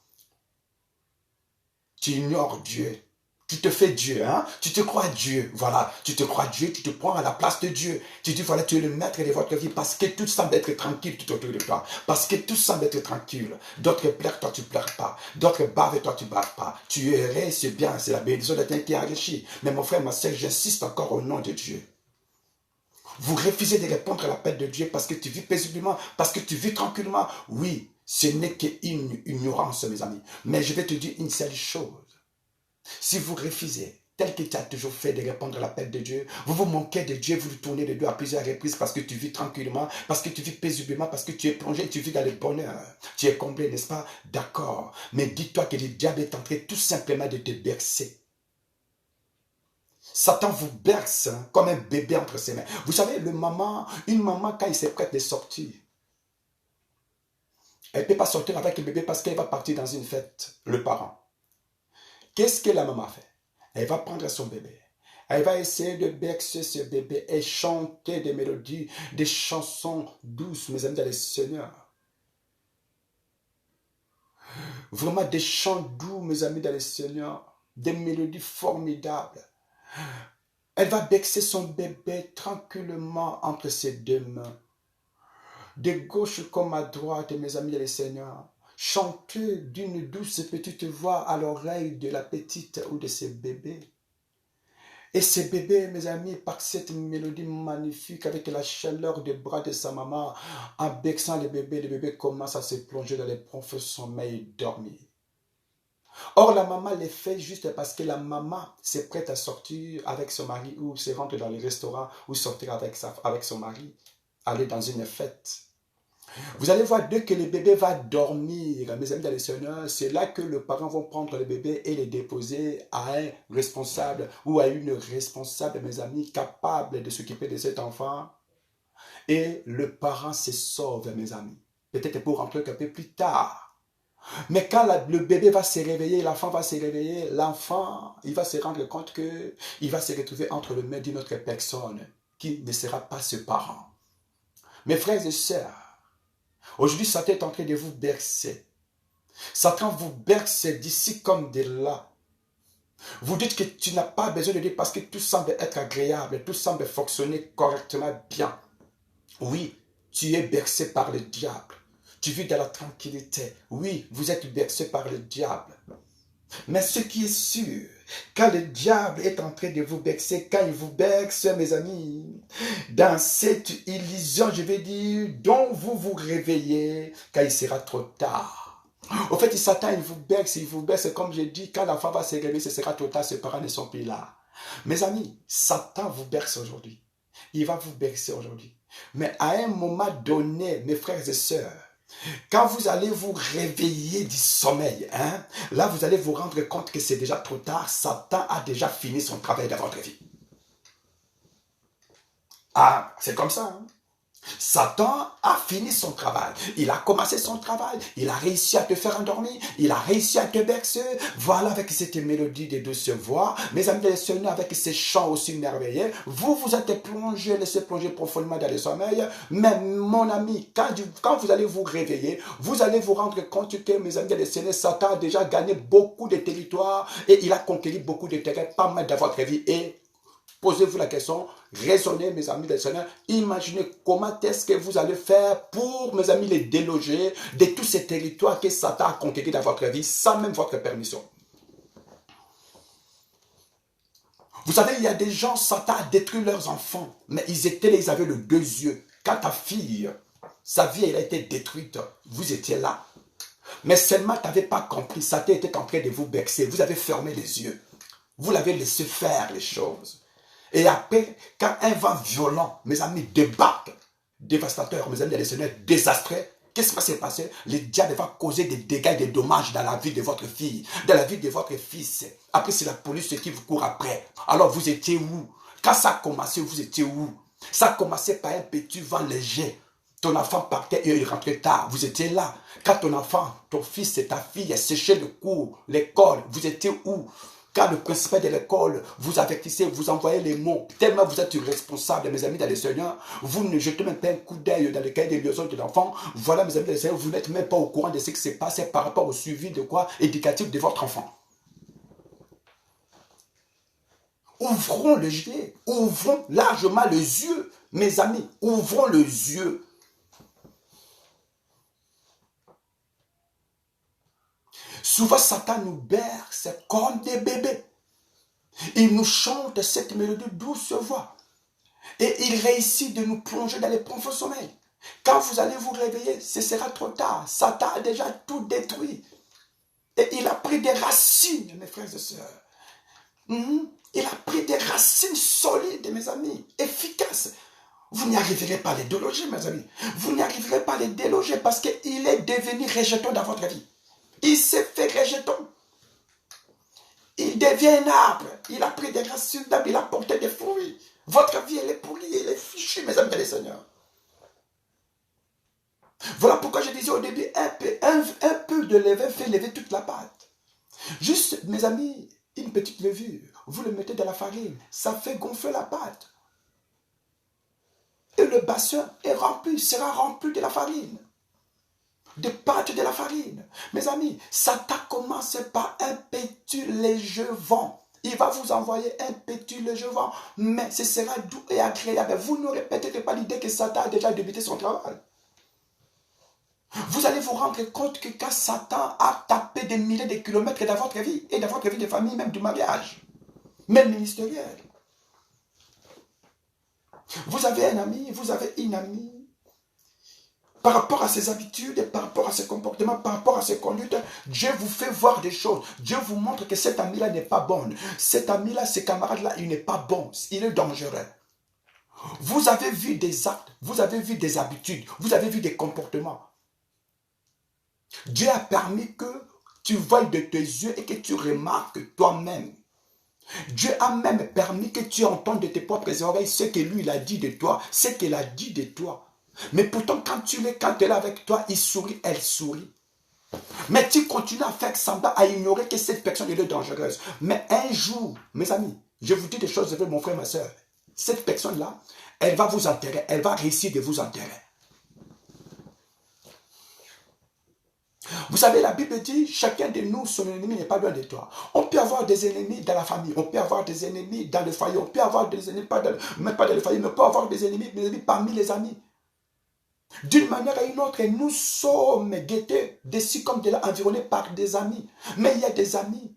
Tu ignores Dieu. Tu te fais Dieu, hein? Tu te crois Dieu. Voilà, tu te crois Dieu, tu te prends à la place de Dieu. Tu dis, voilà, tu es le maître de votre vie parce que tout semble être tranquille tout autour de toi. Parce que tout semble être tranquille. D'autres pleurent, toi tu ne pleures pas. D'autres bavent, toi tu ne baves pas. Tu es heureux, c'est bien, c'est la bénédiction de Dieu qui est enrichie. Mais mon frère, ma soeur, j'insiste encore au nom de Dieu. Vous refusez de répondre à l'appel de Dieu parce que tu vis paisiblement, parce que tu vis tranquillement. Oui, ce n'est qu'une ignorance, mes amis. Mais je vais te dire une seule chose. Si vous refusez, tel que tu as toujours fait de répondre à l'appel de Dieu, vous vous manquez de Dieu, vous lui tournez le dos à plusieurs reprises parce que tu vis tranquillement, parce que tu vis paisiblement, parce que tu es plongé, tu vis dans le bonheur. Tu es comblé, n'est-ce pas? D'accord. Mais dis-toi que le diable est en train tout simplement de te bercer. Satan vous berce comme un bébé entre ses mains. Vous savez, une maman, quand il s'est prête de sortir, elle ne peut pas sortir avec le bébé parce qu'elle va partir dans une fête, le parent. Qu'est-ce que la maman fait? Elle va prendre son bébé. Elle va essayer de bercer ce bébé et chanter des mélodies, des chansons douces, mes amis dans le Seigneur. Vraiment des chants doux, mes amis dans le Seigneur. Des mélodies formidables. Elle va bercer son bébé tranquillement entre ses deux mains. De gauche comme à droite, mes amis dans le Seigneur. Chanter d'une douce petite voix à l'oreille de la petite ou de ses bébés. Et ce bébé, mes amis, par cette mélodie magnifique, avec la chaleur des bras de sa maman, en berçant le bébé commence à se plonger dans les profonds sommeils dormir. Or, la maman le fait juste parce que la maman s'est prête à sortir avec son mari ou se rendre dans les restaurants ou sortir avec son mari, aller dans une fête. Vous allez voir, dès que le bébé va dormir, mes amis dans le Seigneur, c'est là que les parents vont prendre le bébé et le déposer à un responsable ou à une responsable, mes amis, capable de s'occuper de cet enfant. Et le parent se sauve, mes amis. Peut-être pour rentrer un peu plus tard. Mais quand le bébé va se réveiller, l'enfant va se réveiller, l'enfant, il va se rendre compte qu'il va se retrouver entre les mains d'une autre personne qui ne sera pas ce parent. Mes frères et sœurs, aujourd'hui, Satan est en train de vous bercer. Satan vous berce d'ici comme de là. Vous dites que tu n'as pas besoin de Dieu parce que tout semble être agréable, tout semble fonctionner correctement bien. Oui, tu es bercé par le diable. Tu vis dans la tranquillité. Oui, vous êtes bercé par le diable. Mais ce qui est sûr, quand le diable est en train de vous bercer, quand il vous berce, mes amis, dans cette illusion, je vais dire, dont vous vous réveillez, quand il sera trop tard. Au fait, Satan, il vous berce, comme je dis, quand l'enfant va se réveiller, ce sera trop tard, ses parents ne sont plus là. Mes amis, Satan vous berce aujourd'hui. Il va vous bercer aujourd'hui. Mais à un moment donné, mes frères et sœurs, quand vous allez vous réveiller du sommeil, là vous allez vous rendre compte que c'est déjà trop tard. Satan a déjà fini son travail dans votre vie. Ah, c'est comme ça. Satan a fini son travail. Il a commencé son travail. Il a réussi à te faire endormir. Il a réussi à te bercer. Voilà, avec cette mélodie de douce voix. Mes amis de Seigneur, avec ces chants aussi merveilleux. Vous êtes plongé, laissez plonger profondément dans le sommeil. Mais mon ami, quand vous allez vous réveiller, vous allez vous rendre compte que, mes amis de Seigneur, Satan a déjà gagné beaucoup de territoires et il a conquis beaucoup de terrains, pas mal dans votre vie. Et posez-vous la question, raisonnez, mes amis del Seigneur, imaginez comment est-ce que vous allez faire pour, mes amis, les déloger de tous ces territoires que Satan a conquis dans votre vie sans même votre permission. Vous savez, il y a des gens, Satan a détruit leurs enfants, mais ils avaient les deux yeux. Quand ta fille, sa vie, elle a été détruite, vous étiez là. Mais seulement, tu n'avais pas compris, Satan était en train de vous bercer, vous avez fermé les yeux. Vous l'avez laissé faire les choses. Et après, quand un vent violent, mes amis, débarque, dévastateur, mes amis, les seigneurs, désastreux, qu'est-ce qui va se passer? Le diable va causer des dégâts, des dommages dans la vie de votre fille, dans la vie de votre fils. Après, c'est la police qui vous court après. Alors, vous étiez où? Quand ça a commencé, vous étiez où? Ça a commencé par un petit vent léger. Ton enfant partait et il rentrait tard. Vous étiez là. Quand ton enfant, ton fils et ta fille séchaient le cours, l'école, vous étiez où? Quand le principal de l'école vous avertissez, vous envoyez les mots, tellement vous êtes irresponsable, mes amis dans le Seigneur, vous ne jetez même pas un coup d'œil dans le cahier des liaisons de l'enfant. Voilà, mes amis dans le Seigneur, vous n'êtes même pas au courant de ce qui s'est passé par rapport au suivi de quoi éducatif de votre enfant. Ouvrons les yeux, ouvrons largement les yeux, mes amis, ouvrons les yeux. Souvent, Satan nous berce comme des bébés. Il nous chante cette mélodie douce voix. Et il réussit de nous plonger dans les profonds sommeils. Quand vous allez vous réveiller, ce sera trop tard. Satan a déjà tout détruit. Et il a pris des racines, mes frères et sœurs. Il a pris des racines solides, mes amis, efficaces. Vous n'y arriverez pas à les déloger, mes amis. Vous n'y arriverez pas à les déloger parce qu'il est devenu rejeton dans votre vie. Il s'est fait rejeton. Il devient un arbre. Il a pris des racines d'arbre. Il a porté des fruits. Votre vie, elle est pourrie, elle est fichue, mes amis et les seigneurs. Voilà pourquoi je disais au début, un peu de levain fait lever toute la pâte. Juste, mes amis, une petite levure. Vous le mettez dans la farine. Ça fait gonfler la pâte. Et le bassin est rempli, sera rempli de la farine. De pâte de la farine. Mes amis, Satan commence par un petit léger vent. Il va vous envoyer un petit léger vent, mais ce sera doux et agréable. Vous n'aurez peut-être pas l'idée que Satan a déjà débuté son travail. Vous allez vous rendre compte que quand Satan a tapé des milliers de kilomètres dans votre vie, et dans votre vie de famille, même du mariage, même ministériel, vous avez un ami, vous avez une amie, par rapport à ses habitudes, par rapport à ses comportements, par rapport à ses conduites, Dieu vous fait voir des choses. Dieu vous montre que cet ami-là n'est pas bon. Cet ami-là, ce camarade-là, il n'est pas bon. Il est dangereux. Vous avez vu des actes, vous avez vu des habitudes, vous avez vu des comportements. Dieu a permis que tu voies de tes yeux et que tu remarques toi-même. Dieu a même permis que tu entendes de tes propres oreilles ce que lui il a dit de toi, ce qu'il a dit de toi. Mais pourtant, quand tu es là avec toi, il sourit, elle sourit. Mais tu continues à faire semblant, à ignorer que cette personne est dangereuse. Mais un jour, mes amis, je vous dis des choses avec mon frère, ma soeur. Cette personne-là, elle va vous enterrer, elle va réussir de vous enterrer. Vous savez, la Bible dit, chacun de nous, son ennemi n'est pas loin de toi. On peut avoir des ennemis dans la famille, on peut avoir des ennemis dans le foyer, on peut avoir des ennemis, même pas dans le foyer, mais on peut avoir des ennemis parmi les amis. D'une manière à une autre, nous sommes guettés, d'ici comme de là, environnés par des amis. Mais il y a des amis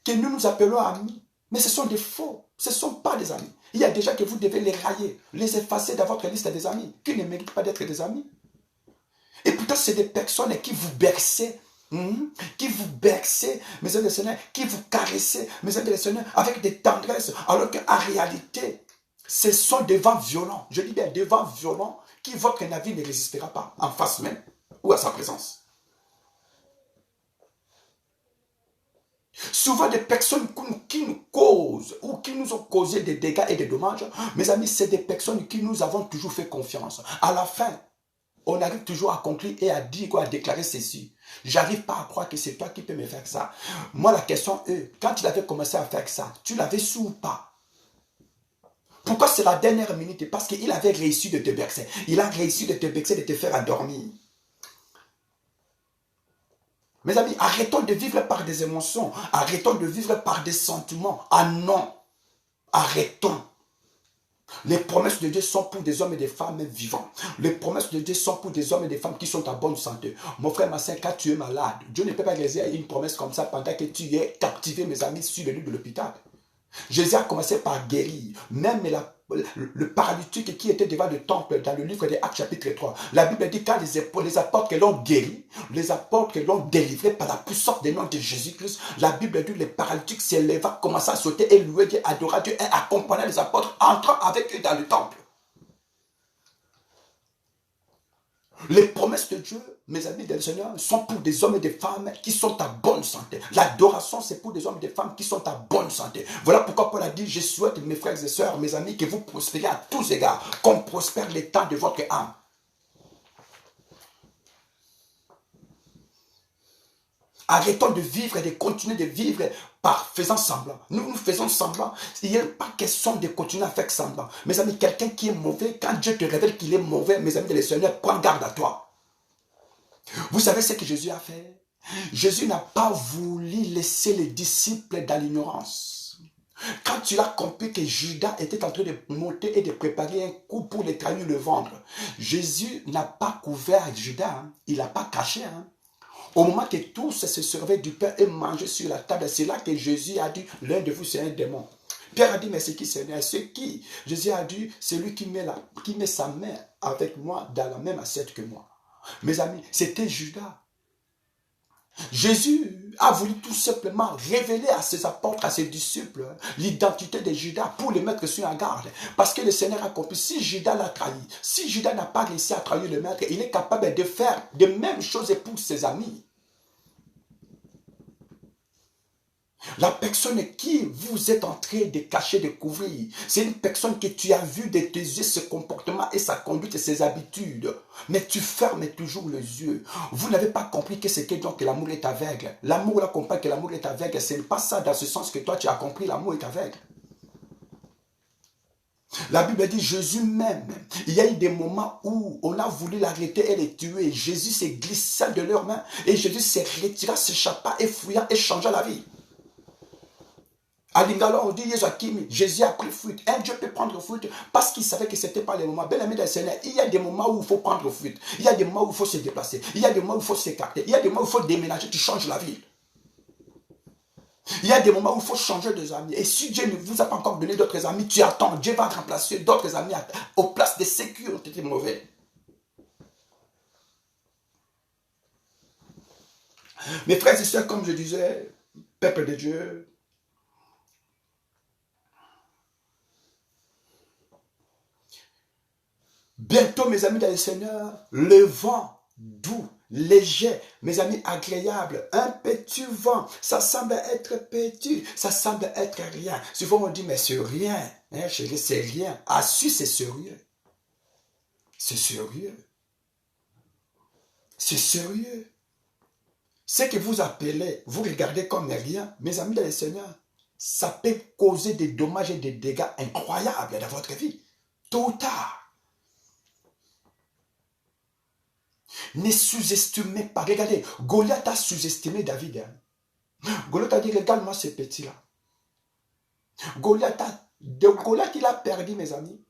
que nous appelons amis, mais ce sont des faux, ce ne sont pas des amis. Il y a des gens que vous devez les railler, les effacer dans votre liste des amis, qui ne méritent pas d'être des amis. Et pourtant, c'est des personnes qui vous bercent, mes amis et seigneurs, qui vous caressent, mes amis et seigneurs, avec des tendresses, alors qu'en réalité, ce sont des vents violents. Je dis bien des vents violents qui votre navire ne résistera pas en face même ou à sa présence. Souvent, des personnes qui nous causent ou qui nous ont causé des dégâts et des dommages, mes amis, c'est des personnes qui nous avons toujours fait confiance. À la fin, on arrive toujours à conclure et à dire quoi, à déclarer ceci. J'arrive pas à croire que c'est toi qui peux me faire ça. Moi, la question est, quand tu avais commencé à faire ça, tu l'avais su ou pas? Pourquoi c'est la dernière minute? Parce qu'il avait réussi de te bercer. Il a réussi de te bercer, de te faire endormir. Mes amis, arrêtons de vivre par des émotions. Arrêtons de vivre par des sentiments. Ah non. Arrêtons. Les promesses de Dieu sont pour des hommes et des femmes vivants. Les promesses de Dieu sont pour des hommes et des femmes qui sont en bonne santé. Mon frère, ma soeur, quand tu es malade, Dieu ne peut pas réaliser une promesse comme ça pendant que tu es captivé, mes amis, sur le lit de l'hôpital. Jésus a commencé par guérir. Même le paralytique qui était devant le temple dans le livre des Actes chapitre 3. La Bible dit quand les apôtres que l'ont guéri, les apôtres que l'ont délivré par la puissance des noms de Jésus-Christ, la Bible dit les paralytiques s'éleva, commença à sauter et louer Dieu, adorer Dieu et accompagner les apôtres entrant avec eux dans le temple. Les promesses de Dieu, mes amis et Seigneur, sont pour des hommes et des femmes qui sont en bonne santé. L'adoration, c'est pour des hommes et des femmes qui sont en bonne santé. Voilà pourquoi Paul a dit, je souhaite, mes frères et sœurs, mes amis, que vous prospériez à tous égards, qu'on prospère les temps de votre âme. Arrêtons de vivre et de continuer de vivre par faisant semblant. Nous faisons semblant. Il n'y a pas question de continuer à faire semblant. Mes amis, quelqu'un qui est mauvais, quand Dieu te révèle qu'il est mauvais, mes amis et Seigneur, prends garde à toi. Vous savez ce que Jésus a fait? Jésus n'a pas voulu laisser les disciples dans l'ignorance. Quand il a compris que Judas était en train de monter et de préparer un coup pour les trahir, le vendre, Jésus n'a pas couvert Judas, il n'a pas caché. Au moment que tous se servaient du pain et mangeaient sur la table, c'est là que Jésus a dit, l'un de vous c'est un démon. Pierre a dit, mais c'est qui Seigneur? C'est qui? Jésus a dit, c'est lui qui met sa main avec moi dans la même assiette que moi. Mes amis, c'était Judas. Jésus a voulu tout simplement révéler à ses apôtres, à ses disciples, l'identité de Judas pour les mettre sur la garde. Parce que le Seigneur a compris, si Judas l'a trahi, si Judas n'a pas réussi à trahir le maître, il est capable de faire de mêmes choses pour ses amis. La personne qui vous êtes en train de cacher, de couvrir, c'est une personne que tu as vu de tes yeux, ce comportement et sa conduite et ses habitudes. Mais tu fermes toujours les yeux. Vous n'avez pas compris que c'est que donc l'amour est aveugle. L'amour, là, comprend que l'amour est aveugle. Ce n'est pas ça dans ce sens que toi tu as compris, l'amour est aveugle. La Bible dit Jésus même. Il y a eu des moments où on a voulu l'arrêter et le tuer. Jésus s'est glissé de leurs mains et Jésus s'est retiré, s'échappa et fouilla et changea la vie. À Lingala, on dit Jésus a pris fuite. Un Dieu peut prendre fuite parce qu'il savait que ce n'était pas le moment. Bien aimé dans le Seigneur, il y a des moments où il faut prendre fuite. Il y a des moments où il faut se déplacer. Il y a des moments où il faut s'écarter. Il y a des moments où il faut déménager. Tu changes la ville. Il y a des moments où il faut changer de amis. Et si Dieu ne vous a pas encore donné d'autres amis, tu attends. Dieu va remplacer d'autres amis aux places de ceux qui ont été mauvais. Mes frères et sœurs, comme je disais, peuple de Dieu, bientôt, mes amis dans le Seigneur, le vent doux, léger, mes amis agréable, un petit vent, ça semble être petit, ça semble être rien. Souvent on dit, mais c'est rien, hein, chérie, c'est rien. Ah si, c'est sérieux. C'est sérieux. C'est sérieux. Ce que vous appelez, vous regardez comme rien, mes amis dans le Seigneur, ça peut causer des dommages et des dégâts incroyables dans votre vie, tôt ou tard. Ne sous-estimez pas. Regardez, Goliath a sous-estimé David. Goliath a dit, regarde-moi ce petit-là. Goliath, il a perdu, mes amis.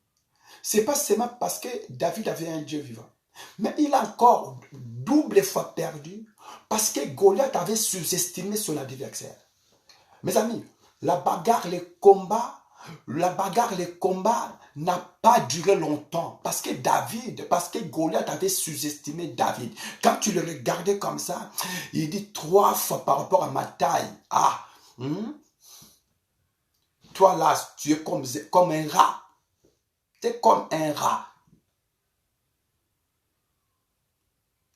Ce n'est pas seulement parce que David avait un Dieu vivant. Mais il a encore double fois perdu parce que Goliath avait sous-estimé son adversaire. Mes amis, la bagarre, les combats n'a pas duré longtemps parce que Goliath avait sous-estimé David. Quand tu le regardais comme ça, il dit 3 fois par rapport à ma taille. Ah, toi là, tu es comme un rat. Tu es comme un rat.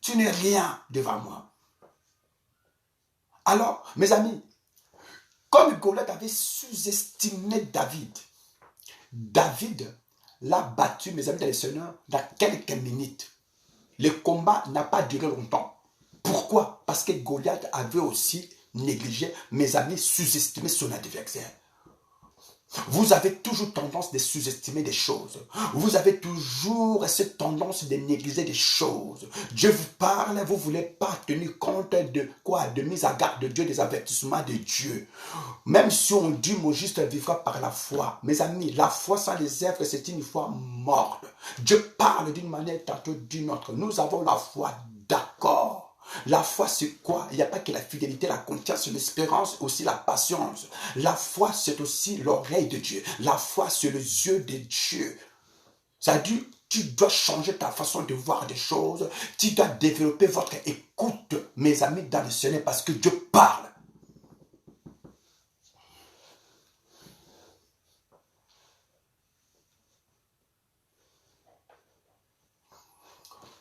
Tu n'es rien devant moi. Alors, mes amis, comme Goliath avait sous-estimé David l'a battu, mes amis dans le Seigneur, dans quelques minutes. Le combat n'a pas duré longtemps. Pourquoi? Parce que Goliath avait aussi négligé, mes amis, sous-estimé son adversaire. Vous avez toujours tendance de sous-estimer des choses. Vous avez toujours cette tendance de négliger des choses. Dieu vous parle, vous ne voulez pas tenir compte de quoi? De mise à garde de Dieu, des avertissements de Dieu. Même si on dit, mon juste vivra par la foi. Mes amis, la foi sans les œuvres, c'est une foi morte. Dieu parle d'une manière, tantôt d'une autre. Nous avons la foi, d'accord. La foi, c'est quoi? Il n'y a pas que la fidélité, la confiance, l'espérance, aussi la patience. La foi, c'est aussi l'oreille de Dieu. La foi, c'est le yeux de Dieu. Ça veut dire, tu dois changer ta façon de voir des choses. Tu dois développer votre écoute, mes amis, dans le Seigneur, parce que Dieu parle.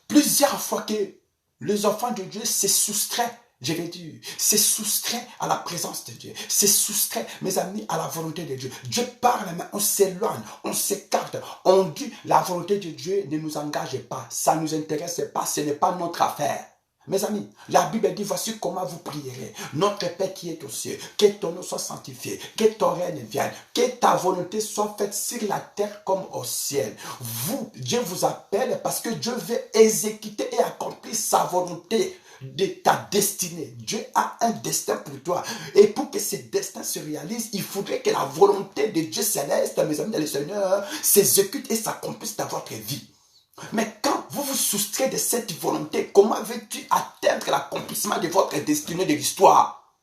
Plusieurs fois que les enfants de Dieu se soustraient, je vais dire, se soustraient à la présence de Dieu, se soustraient, mes amis, à la volonté de Dieu. Dieu parle, mais on s'éloigne, on s'écarte. On dit, la volonté de Dieu ne nous engage pas, ça ne nous intéresse pas, ce n'est pas notre affaire. Mes amis, la Bible dit, voici comment vous prierez. Notre Père qui est aux cieux, que ton nom soit sanctifié, que ton règne vienne, que ta volonté soit faite sur la terre comme au ciel. Dieu vous appelle parce que Dieu veut exécuter et accomplir sa volonté de ta destinée. Dieu a un destin pour toi. Et pour que ce destin se réalise, il faudrait que la volonté de Dieu céleste, mes amis dans le Seigneur, s'exécute et s'accomplisse dans votre vie. Mais quand vous vous soustrayez de cette volonté, comment veux-tu atteindre l'accomplissement de votre destinée de l'histoire?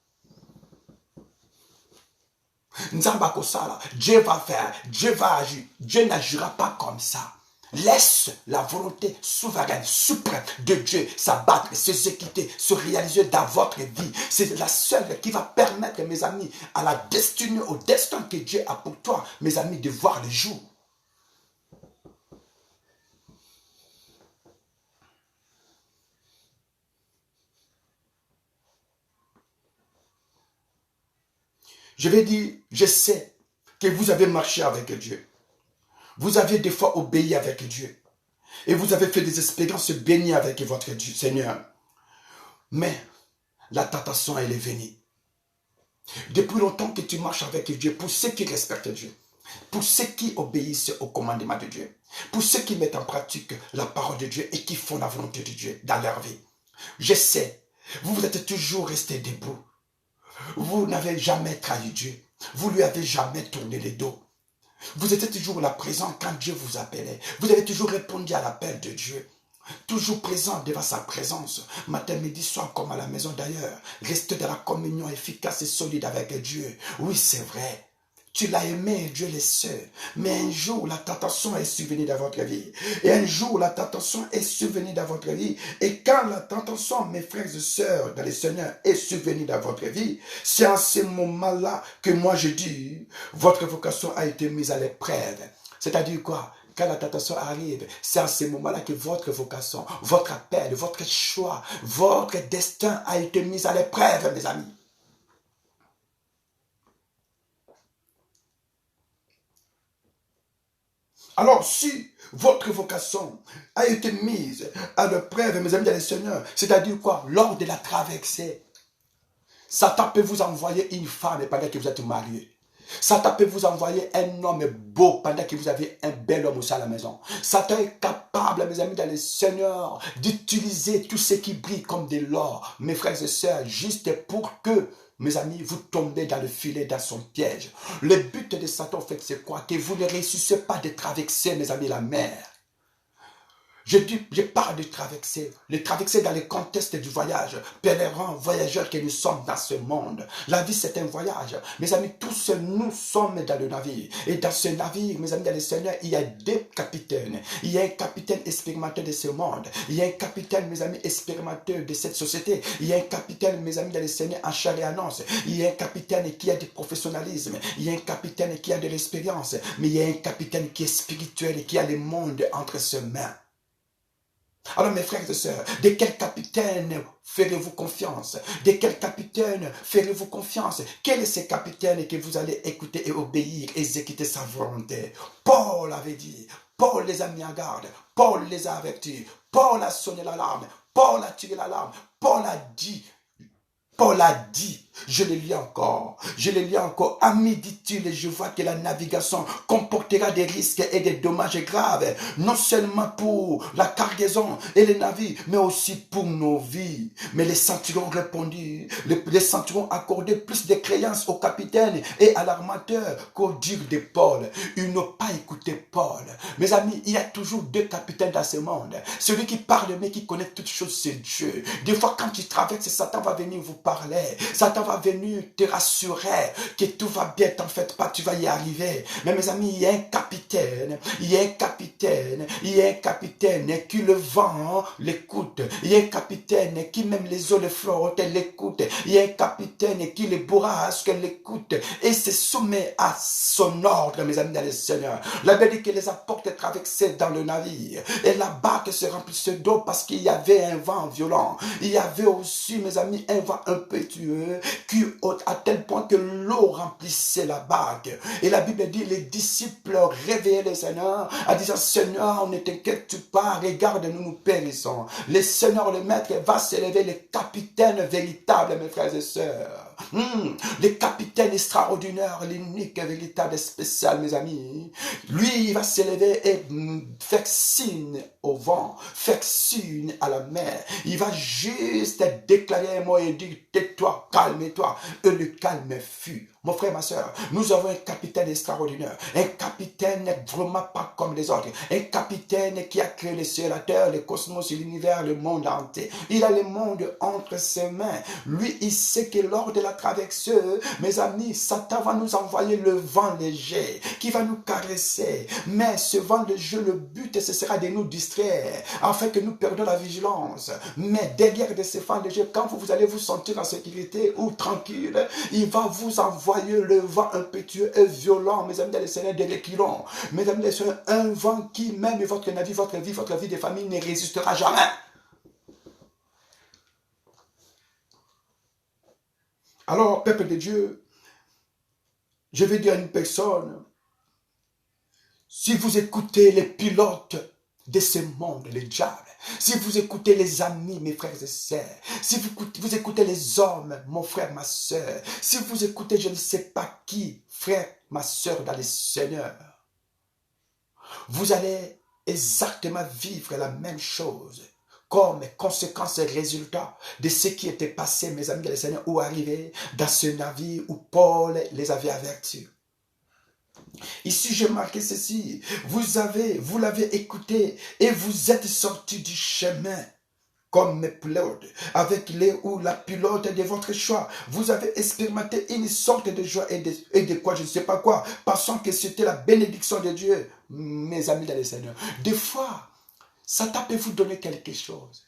Nzamba Kosala, Dieu va faire, Dieu va agir. Dieu n'agira pas comme ça. Laisse la volonté souveraine, suprême de Dieu s'abattre, s'exécuter, se réaliser dans votre vie. C'est la seule qui va permettre, mes amis, à la destinée, au destin que Dieu a pour toi, mes amis, de voir le jour. Je vais dire, je sais que vous avez marché avec Dieu. Vous avez des fois obéi avec Dieu. Et vous avez fait des expériences bénies avec votre Dieu, Seigneur. Mais la tentation, elle est venue. Depuis longtemps que tu marches avec Dieu, pour ceux qui respectent Dieu, pour ceux qui obéissent au commandement de Dieu, pour ceux qui mettent en pratique la parole de Dieu et qui font la volonté de Dieu dans leur vie. Je sais, vous êtes toujours resté debout. Vous n'avez jamais trahi Dieu. Vous lui avez jamais tourné le dos. Vous étiez toujours là présent quand Dieu vous appelait. Vous avez toujours répondu à l'appel de Dieu. Toujours présent devant sa présence. Matin, midi, soir, comme à la maison d'ailleurs. Restez dans la communion efficace et solide avec Dieu. Oui, c'est vrai. Tu l'as aimé, Dieu le sait. Mais un jour, la tentation est survenue dans votre vie. Et un jour, la tentation est survenue dans votre vie. Et quand la tentation, mes frères et sœurs, dans le Seigneur, est survenue dans votre vie, c'est en ce moment-là que moi je dis, votre vocation a été mise à l'épreuve. C'est-à-dire quoi? Quand la tentation arrive, c'est à ce moment-là que votre vocation, votre appel, votre choix, votre destin a été mis à l'épreuve, mes amis. Alors, si votre vocation a été mise à l'épreuve, mes amis, dans le Seigneur, c'est-à-dire quoi? Lors de la traversée, Satan peut vous envoyer une femme pendant que vous êtes marié. Satan peut vous envoyer un homme beau pendant que vous avez un bel homme aussi à la maison. Satan est capable, mes amis, dans le Seigneur, d'utiliser tout ce qui brille comme de l'or, mes frères et sœurs, juste pour que, mes amis, vous tombez dans le filet, dans son piège. Le but de Satan, en fait, c'est quoi? Que vous ne réussissez pas de traverser, mes amis, la mer. Je parle de traverser. Le traverser dans le contexte du voyage. Pèlerins, voyageurs que nous sommes dans ce monde. La vie, c'est un voyage. Mes amis, tous nous sommes dans le navire. Et dans ce navire, mes amis, dans le Seigneur, il y a deux capitaines. Il y a un capitaine expérimenté de ce monde. Il y a un capitaine, mes amis, expérimenté de cette société. Il y a un capitaine, mes amis, dans le Seigneur, en chair et annonce. Il y a un capitaine qui a du professionnalisme. Il y a un capitaine qui a de l'expérience. Mais il y a un capitaine qui est spirituel et qui a le monde entre ses mains. Alors mes frères et sœurs, de quel capitaine ferez-vous confiance? De quel capitaine ferez-vous confiance? Quel est ce capitaine que vous allez écouter et obéir, exécuter sa volonté? Paul avait dit, Paul les a mis en garde, Paul les a avertis, Paul a sonné l'alarme, Paul a tiré l'alarme, Paul a dit, je le lis encore, à midi, dit-il, je vois que la navigation comportera des risques et des dommages graves, non seulement pour la cargaison et les navires, mais aussi pour nos vies. Mais les centurions répondirent, les centurions accordaient plus de créances au capitaine et à l'armateur qu'au dire de Paul. Ils n'ont pas écouté Paul. Mes amis, il y a toujours deux capitaines dans ce monde. Celui qui parle mais qui connaît toutes choses, c'est Dieu. Des fois, quand tu traverses, Satan va venir vous parler. Satan va venir te rassurer que tout va bien, t'en fais pas, tu vas y arriver. Mais mes amis, il y a un capitaine, qui le vent l'écoute. Il y a un capitaine qui même les eaux le flotte l'écoute. Il y a un capitaine qui les bourrasque l'écoute et se soumet à son ordre, mes amis dans le Seigneur. La Bible dit que les apôtres traversaient dans le navire et la barque se remplissait d'eau parce qu'il y avait un vent violent. Il y avait aussi, mes amis, un vent impétueux qui, à tel point que l'eau remplissait la barque. Et la Bible dit, les disciples réveillaient le Seigneur en disant, Seigneur, ne t'inquiète pas, regarde, nous périssons. Le Seigneur, le Maître, va s'élever, le capitaine véritable, mes frères et sœurs. Le capitaine extraordinaire, l'unique, véritable, spécial, mes amis. Lui, il va s'élever et faire signe au vent, faire signe à la mer. Il va juste déclarer un mot et dire, tais-toi, calme-toi. Et le calme fut. Mon frère, ma soeur, nous avons un capitaine extraordinaire. Un capitaine vraiment pas comme les autres. Un capitaine qui a créé le ciel, la terre, le cosmos, l'univers, le monde entier. Il a le monde entre ses mains. Lui, il sait que lors de la à traverser, mes amis, Satan va nous envoyer le vent léger qui va nous caresser. Mais ce vent léger, le but, ce sera de nous distraire afin que nous perdions la vigilance. Mais derrière de ces vents légers, quand vous allez vous sentir en sécurité ou tranquille, il va vous envoyer le vent impétueux et violent, mes amis, dans le Seigneur, des reculons. Mes amis, dans le Seigneur, un vent qui, même votre vie, votre vie de famille ne résistera jamais. Alors, peuple de Dieu, je vais dire à une personne, si vous écoutez les pilotes de ce monde, les diables, si vous écoutez les amis, mes frères et sœurs, si vous écoutez les hommes, mon frère, ma sœur, si vous écoutez je ne sais pas qui, frère, ma sœur, dans le Seigneur, vous allez exactement vivre la même chose comme conséquence et résultat de ce qui était passé, mes amis dans le Seigneur, ou arrivé dans ce navire où Paul les avait avertis. Ici, j'ai marqué ceci. Vous l'avez écouté et vous êtes sortis du chemin comme mes pilotes, avec les ou la pilote de votre choix. Vous avez expérimenté une sorte de joie et de quoi, je ne sais pas quoi, pensant que c'était la bénédiction de Dieu, mes amis dans le Seigneur. Des fois, Satan peut vous donner quelque chose.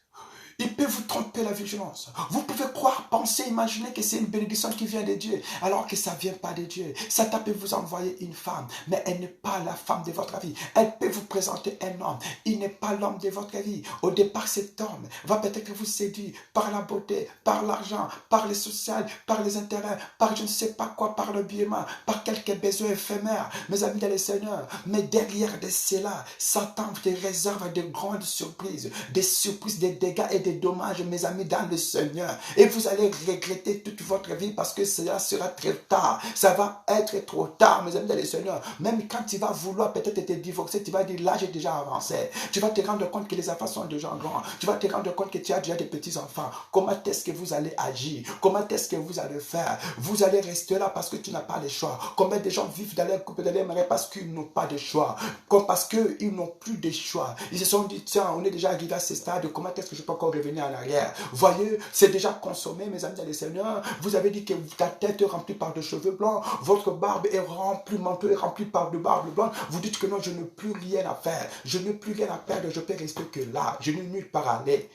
Il peut vous tromper la vigilance. Vous pouvez croire, penser, imaginer que c'est une bénédiction qui vient de Dieu, alors que ça ne vient pas de Dieu. Satan peut vous envoyer une femme, mais elle n'est pas la femme de votre vie. Elle peut vous présenter un homme. Il n'est pas l'homme de votre vie. Au départ, cet homme va peut-être vous séduire par la beauté, par l'argent, par les social, par les intérêts, par je ne sais pas quoi, par le biaiement, par quelques besoins éphémères. Mes amis dans le Seigneur, mais derrière de cela, Satan te réserve de grandes surprises, des dégâts et des dommages, mes amis, dans le Seigneur. Et vous allez regretter toute votre vie parce que cela sera très tard. Ça va être trop tard, mes amis, dans le Seigneur. Même quand tu vas vouloir peut-être te divorcer, tu vas dire, là, j'ai déjà avancé. Tu vas te rendre compte que les enfants sont déjà grands. Tu vas te rendre compte que tu as déjà des petits-enfants. Comment est-ce que vous allez agir? Comment est-ce que vous allez faire? Vous allez rester là parce que tu n'as pas le choix. Combien de gens vivent dans leur couple, dans leur mariage parce qu'ils n'ont pas de choix? Comme parce qu'ils n'ont plus de choix. Ils se sont dit, tiens, on est déjà arrivé à ce stade, comment est-ce que je peux encore revenir en arrière? Voyez, c'est déjà consommé, mes amis dans le Seigneur. Vous avez dit que ta tête est remplie par de cheveux blancs, votre barbe est remplie, manteau est rempli par de barbe blanche. Vous dites que non, je n'ai plus rien à faire, je n'ai plus rien à perdre, je peux rester que là, je n'ai nulle part à aller.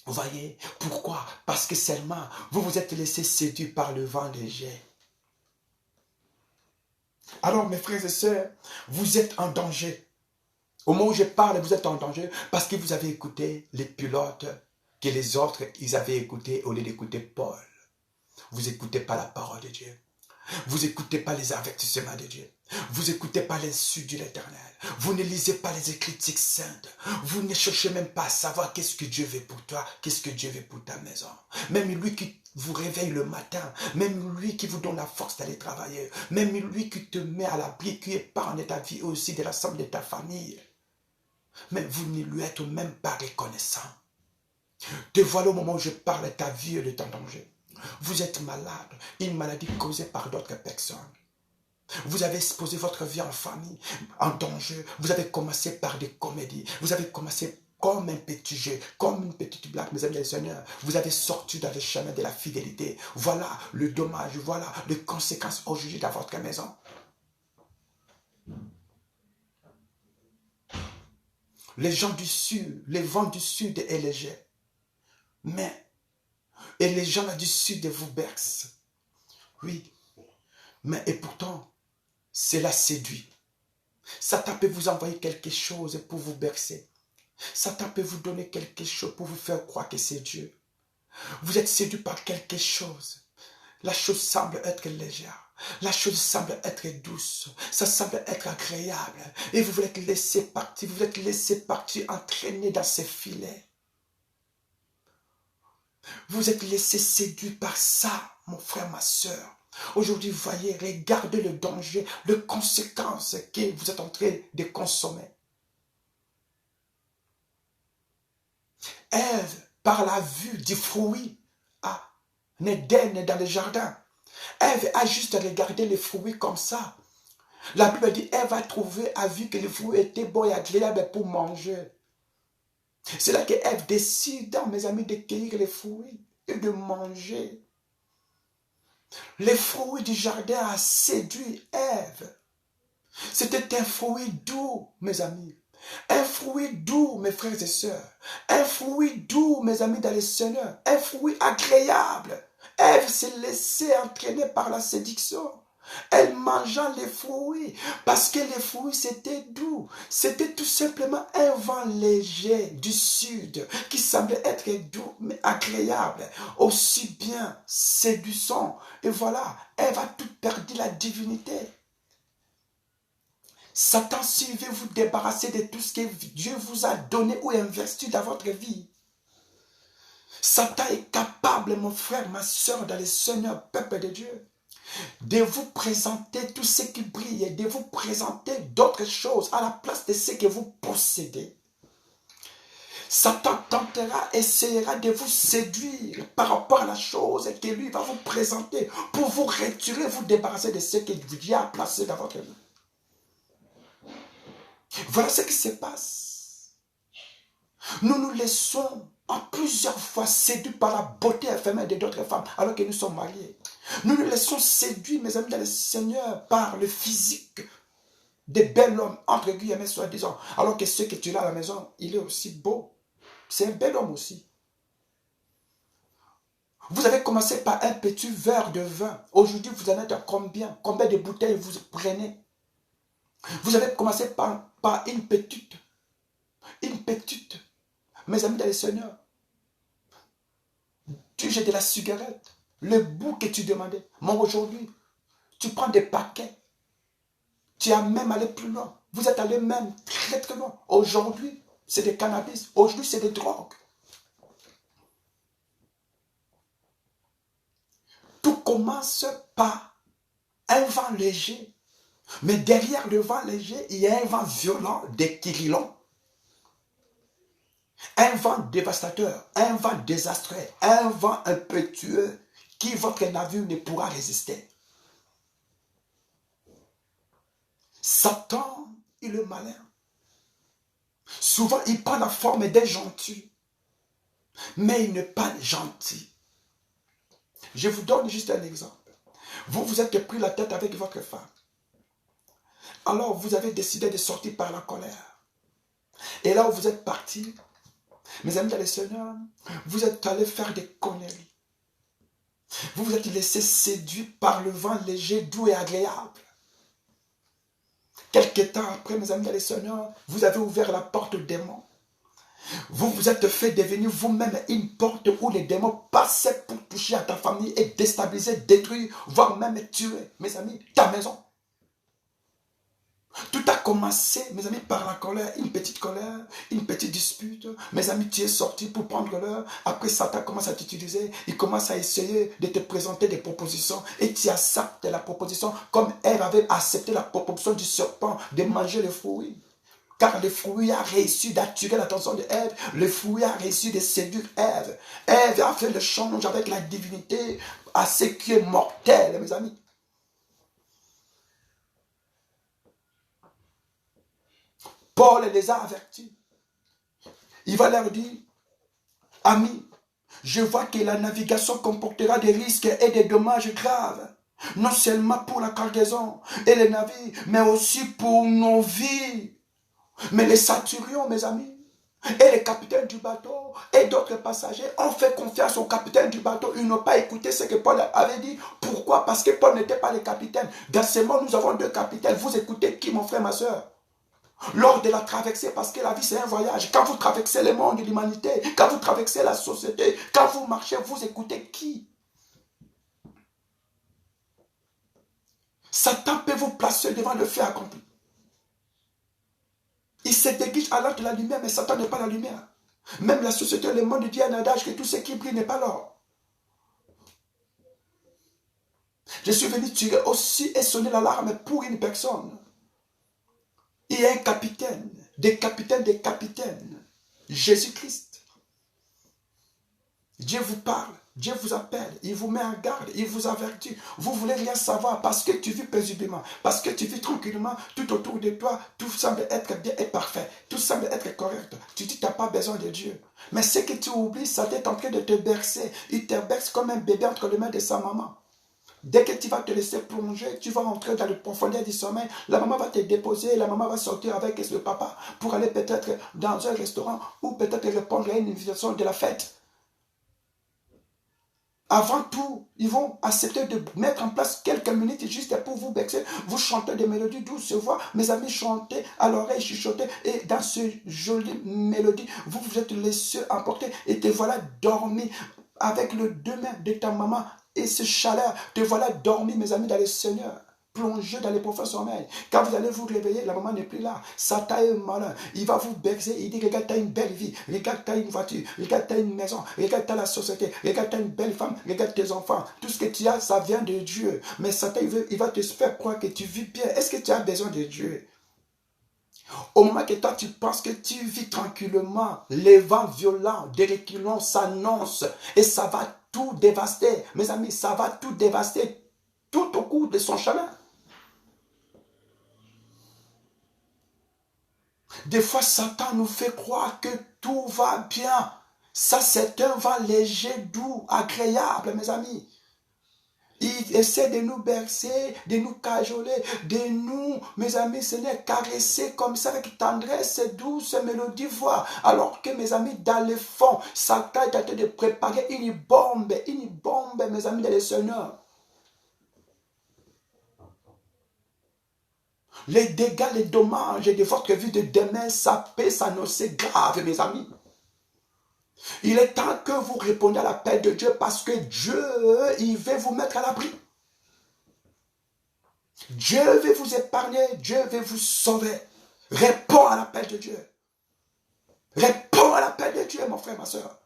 Vous voyez, pourquoi? Parce que seulement, vous vous êtes laissé séduire par le vent léger. Alors, mes frères et sœurs, vous êtes en danger. Au moment où je parle, vous êtes en danger parce que vous avez écouté les pilotes que les autres, ils avaient écouté au lieu d'écouter Paul. Vous n'écoutez pas la parole de Dieu. Vous n'écoutez pas les avertissements de Dieu. Vous n'écoutez pas l'insulte de l'Éternel. Vous ne lisez pas les Écritures saintes. Vous ne cherchez même pas à savoir qu'est-ce que Dieu veut pour toi, qu'est-ce que Dieu veut pour ta maison. Même lui qui vous réveille le matin, même lui qui vous donne la force d'aller travailler, même lui qui te met à l'abri, qui épargne ta vie aussi de l'ensemble de ta famille. Mais vous ne lui êtes même pas reconnaissant. Te voilà au moment où je parle, ta vie est en danger. Vous êtes malade, une maladie causée par d'autres personnes. Vous avez exposé votre vie en famille, en danger. Vous avez commencé par des comédies. Vous avez commencé comme un petit jeu, comme une petite blague, mes amis et Seigneur. Vous avez sorti dans le chemin de la fidélité. Voilà le dommage, voilà les conséquences aujourd'hui dans votre maison. Les gens du sud, les vents du sud est léger. Et les gens là du sud vous bercent. Oui. Mais et pourtant, cela séduit. Satan peut vous envoyer quelque chose pour vous bercer. Satan peut vous donner quelque chose pour vous faire croire que c'est Dieu. Vous êtes séduit par quelque chose. La chose semble être légère. La chose semble être douce. Ça semble être agréable. Et vous voulez être laissé partir. Vous êtes laissé partir, entraîné dans ces filets. Vous êtes laissé séduire par ça, mon frère, ma soeur. Aujourd'hui, voyez, regardez le danger, les conséquences que vous êtes en train de consommer. Ève, par la vue du fruit, Éden dans le jardin. Ève a juste regardé les fruits comme ça. La Bible dit, Ève a vu que les fruits étaient bons et agréables pour manger. C'est là que Ève décide, mes amis, de cueillir les fruits et de manger. Les fruits du jardin a séduit Ève. C'était un fruit doux, mes amis. Un fruit doux, mes frères et sœurs. Un fruit doux, mes amis dans le Seigneur. Un fruit agréable. Ève s'est laissée entraîner par la séduction. Elle mangea les fruits parce que les fruits c'était doux. C'était tout simplement un vent léger du sud qui semblait être doux mais agréable, aussi bien séduisant. Et voilà, Ève a tout perdu la divinité. Satan, s'il veut vous débarrasser de tout ce que Dieu vous a donné ou investi dans votre vie, Satan est capable, mon frère, ma soeur, dans le Seigneur, peuple de Dieu, de vous présenter tout ce qui brille et de vous présenter d'autres choses à la place de ce que vous possédez. Satan tentera, essayera de vous séduire par rapport à la chose que lui va vous présenter pour vous retirer, vous débarrasser de ce que Dieu a placé dans votre vie. Voilà ce qui se passe. Nous nous laissons en plusieurs fois séduits par la beauté éphémère de d'autres femmes alors que nous sommes mariés. Nous nous laissons séduire, mes amis, dans le Seigneur, par le physique des bels hommes, entre guillemets, soi-disant. Alors que ce que tu as à la maison, il est aussi beau. C'est un bel homme aussi. Vous avez commencé par un petit verre de vin. Aujourd'hui, vous en êtes à combien? Combien de bouteilles vous prenez? Vous avez commencé par une petite. Mes amis dans le Seigneur, tu jettes de la cigarette, le bout que tu demandais. Mais aujourd'hui, tu prends des paquets. Tu as même allé plus loin. Vous êtes allé même très très loin. Aujourd'hui, c'est des cannabis. Aujourd'hui, c'est des drogues. Tout commence par un vent léger. Mais derrière le vent léger, il y a un vent violent, déquirilant. Un vent dévastateur, un vent désastreux, un vent impétueux qui votre navire ne pourra résister. Satan, il est malin. Souvent, il prend la forme d'un gentil, mais il n'est pas gentil. Je vous donne juste un exemple. Vous vous êtes pris la tête avec votre femme. Alors, vous avez décidé de sortir par la colère. Et là où vous êtes parti, mes amis dans le Seigneur, vous êtes allés faire des conneries. Vous vous êtes laissé séduire par le vent léger, doux et agréable. Quelque temps après, mes amis dans le Seigneur, vous avez ouvert la porte aux démons. Vous vous êtes fait devenir vous-même une porte où les démons passaient pour toucher à ta famille et déstabiliser, détruire, voire même tuer, mes amis, ta maison. Tout a commencé, mes amis, par la colère, une petite dispute. Mes amis, tu es sorti pour prendre l'heure. Après, Satan commence à t'utiliser. Il commence à essayer de te présenter des propositions. Et tu acceptes la proposition comme Ève avait accepté la proposition du serpent de manger les fruits. Car le fruit a réussi d'attirer l'attention de Ève. Le fruit a réussi de séduire Ève. Ève a fait le change avec la divinité à ce qui est mortel, mes amis. Paul les a avertis. Il va leur dire, amis, je vois que la navigation comportera des risques et des dommages graves. Non seulement pour la cargaison et les navires, mais aussi pour nos vies. Mais les centurions, mes amis, et les capitaines du bateau et d'autres passagers ont fait confiance au capitaine du bateau. Ils n'ont pas écouté ce que Paul avait dit. Pourquoi? Parce que Paul n'était pas le capitaine. Dans ce monde, nous avons deux capitaines. Vous écoutez qui, mon frère, ma soeur? Lors de la traversée, parce que la vie c'est un voyage. Quand vous traversez le monde de l'humanité, quand vous traversez la société, quand vous marchez, vous écoutez qui? Satan peut vous placer devant le fait accompli. Il se déguise à l'âge de la lumière, mais Satan n'est pas la lumière. Même la société, le monde dit un adage que tout ce qui brille n'est pas l'or. Je suis venu tirer aussi et sonner l'alarme pour une personne. Il y a un capitaine, des capitaines, Jésus-Christ. Dieu vous parle, Dieu vous appelle, il vous met en garde, il vous avertit. Vous voulez rien savoir parce que tu vis paisiblement, parce que tu vis tranquillement, tout autour de toi, tout semble être bien et parfait, tout semble être correct. Tu dis, tu n'as pas besoin de Dieu. Mais ce que tu oublies, ça t'est en train de te bercer. Il te berce comme un bébé entre les mains de sa maman. Dès que tu vas te laisser plonger, tu vas entrer dans le profondeur du sommeil. La maman va te déposer, la maman va sortir avec le papa pour aller peut-être dans un restaurant ou peut-être répondre à une invitation de la fête. Avant tout, ils vont accepter de mettre en place quelques minutes juste pour vous bercer. Vous chantez des mélodies douces, voix. Mes amis, chantez à l'oreille, chuchotez. Et dans ce joli mélodie, vous vous êtes laissé emporter et te voilà dormi avec le deux mains de ta maman et ce chaleur. Te voilà dormi, mes amis, dans le Seigneur. Plongé dans les profonds sommeils. Quand vous allez vous réveiller, la maman n'est plus là. Satan est malin. Il va vous bercer. Il dit, regarde, tu as une belle vie. Regarde, tu as une voiture. Regarde, tu as une maison. Regarde, tu as la société. Regarde, tu as une belle femme. Regarde tes enfants. Tout ce que tu as, ça vient de Dieu. Mais Satan, il va te faire croire que tu vis bien. Est-ce que tu as besoin de Dieu? Au moment que toi, tu penses que tu vis tranquillement, les vents violents des reculons s'annoncent et ça va tout dévaster. Mes amis, ça va tout dévaster tout au cours de son chemin. Des fois, Satan nous fait croire que tout va bien. Ça, c'est un vent léger, doux, agréable, mes amis. Il essaie de nous bercer, de nous cajoler, de nous, mes amis, Seigneur, caresser comme ça avec tendresse, douce mélodie, voix. Alors que, mes amis, dans le fond, Satan est en train de préparer une bombe, mes amis, dans le Seigneur. Les dégâts, les dommages de votre vie de demain, ça peut s'annoncer grave, mes amis. Il est temps que vous répondiez à l'appel de Dieu parce que Dieu, il veut vous mettre à l'abri. Dieu veut vous épargner, Dieu veut vous sauver. Réponds à l'appel de Dieu. Réponds à l'appel de Dieu, mon frère, ma soeur.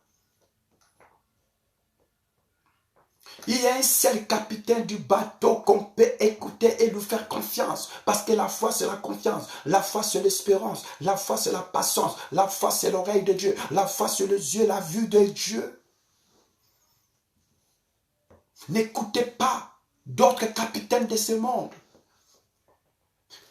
Il y a un seul capitaine du bateau qu'on peut écouter et lui faire confiance. Parce que la foi, c'est la confiance. La foi, c'est l'espérance. La foi, c'est la patience. La foi, c'est l'oreille de Dieu. La foi, c'est les yeux, la vue de Dieu. N'écoutez pas d'autres capitaines de ce monde.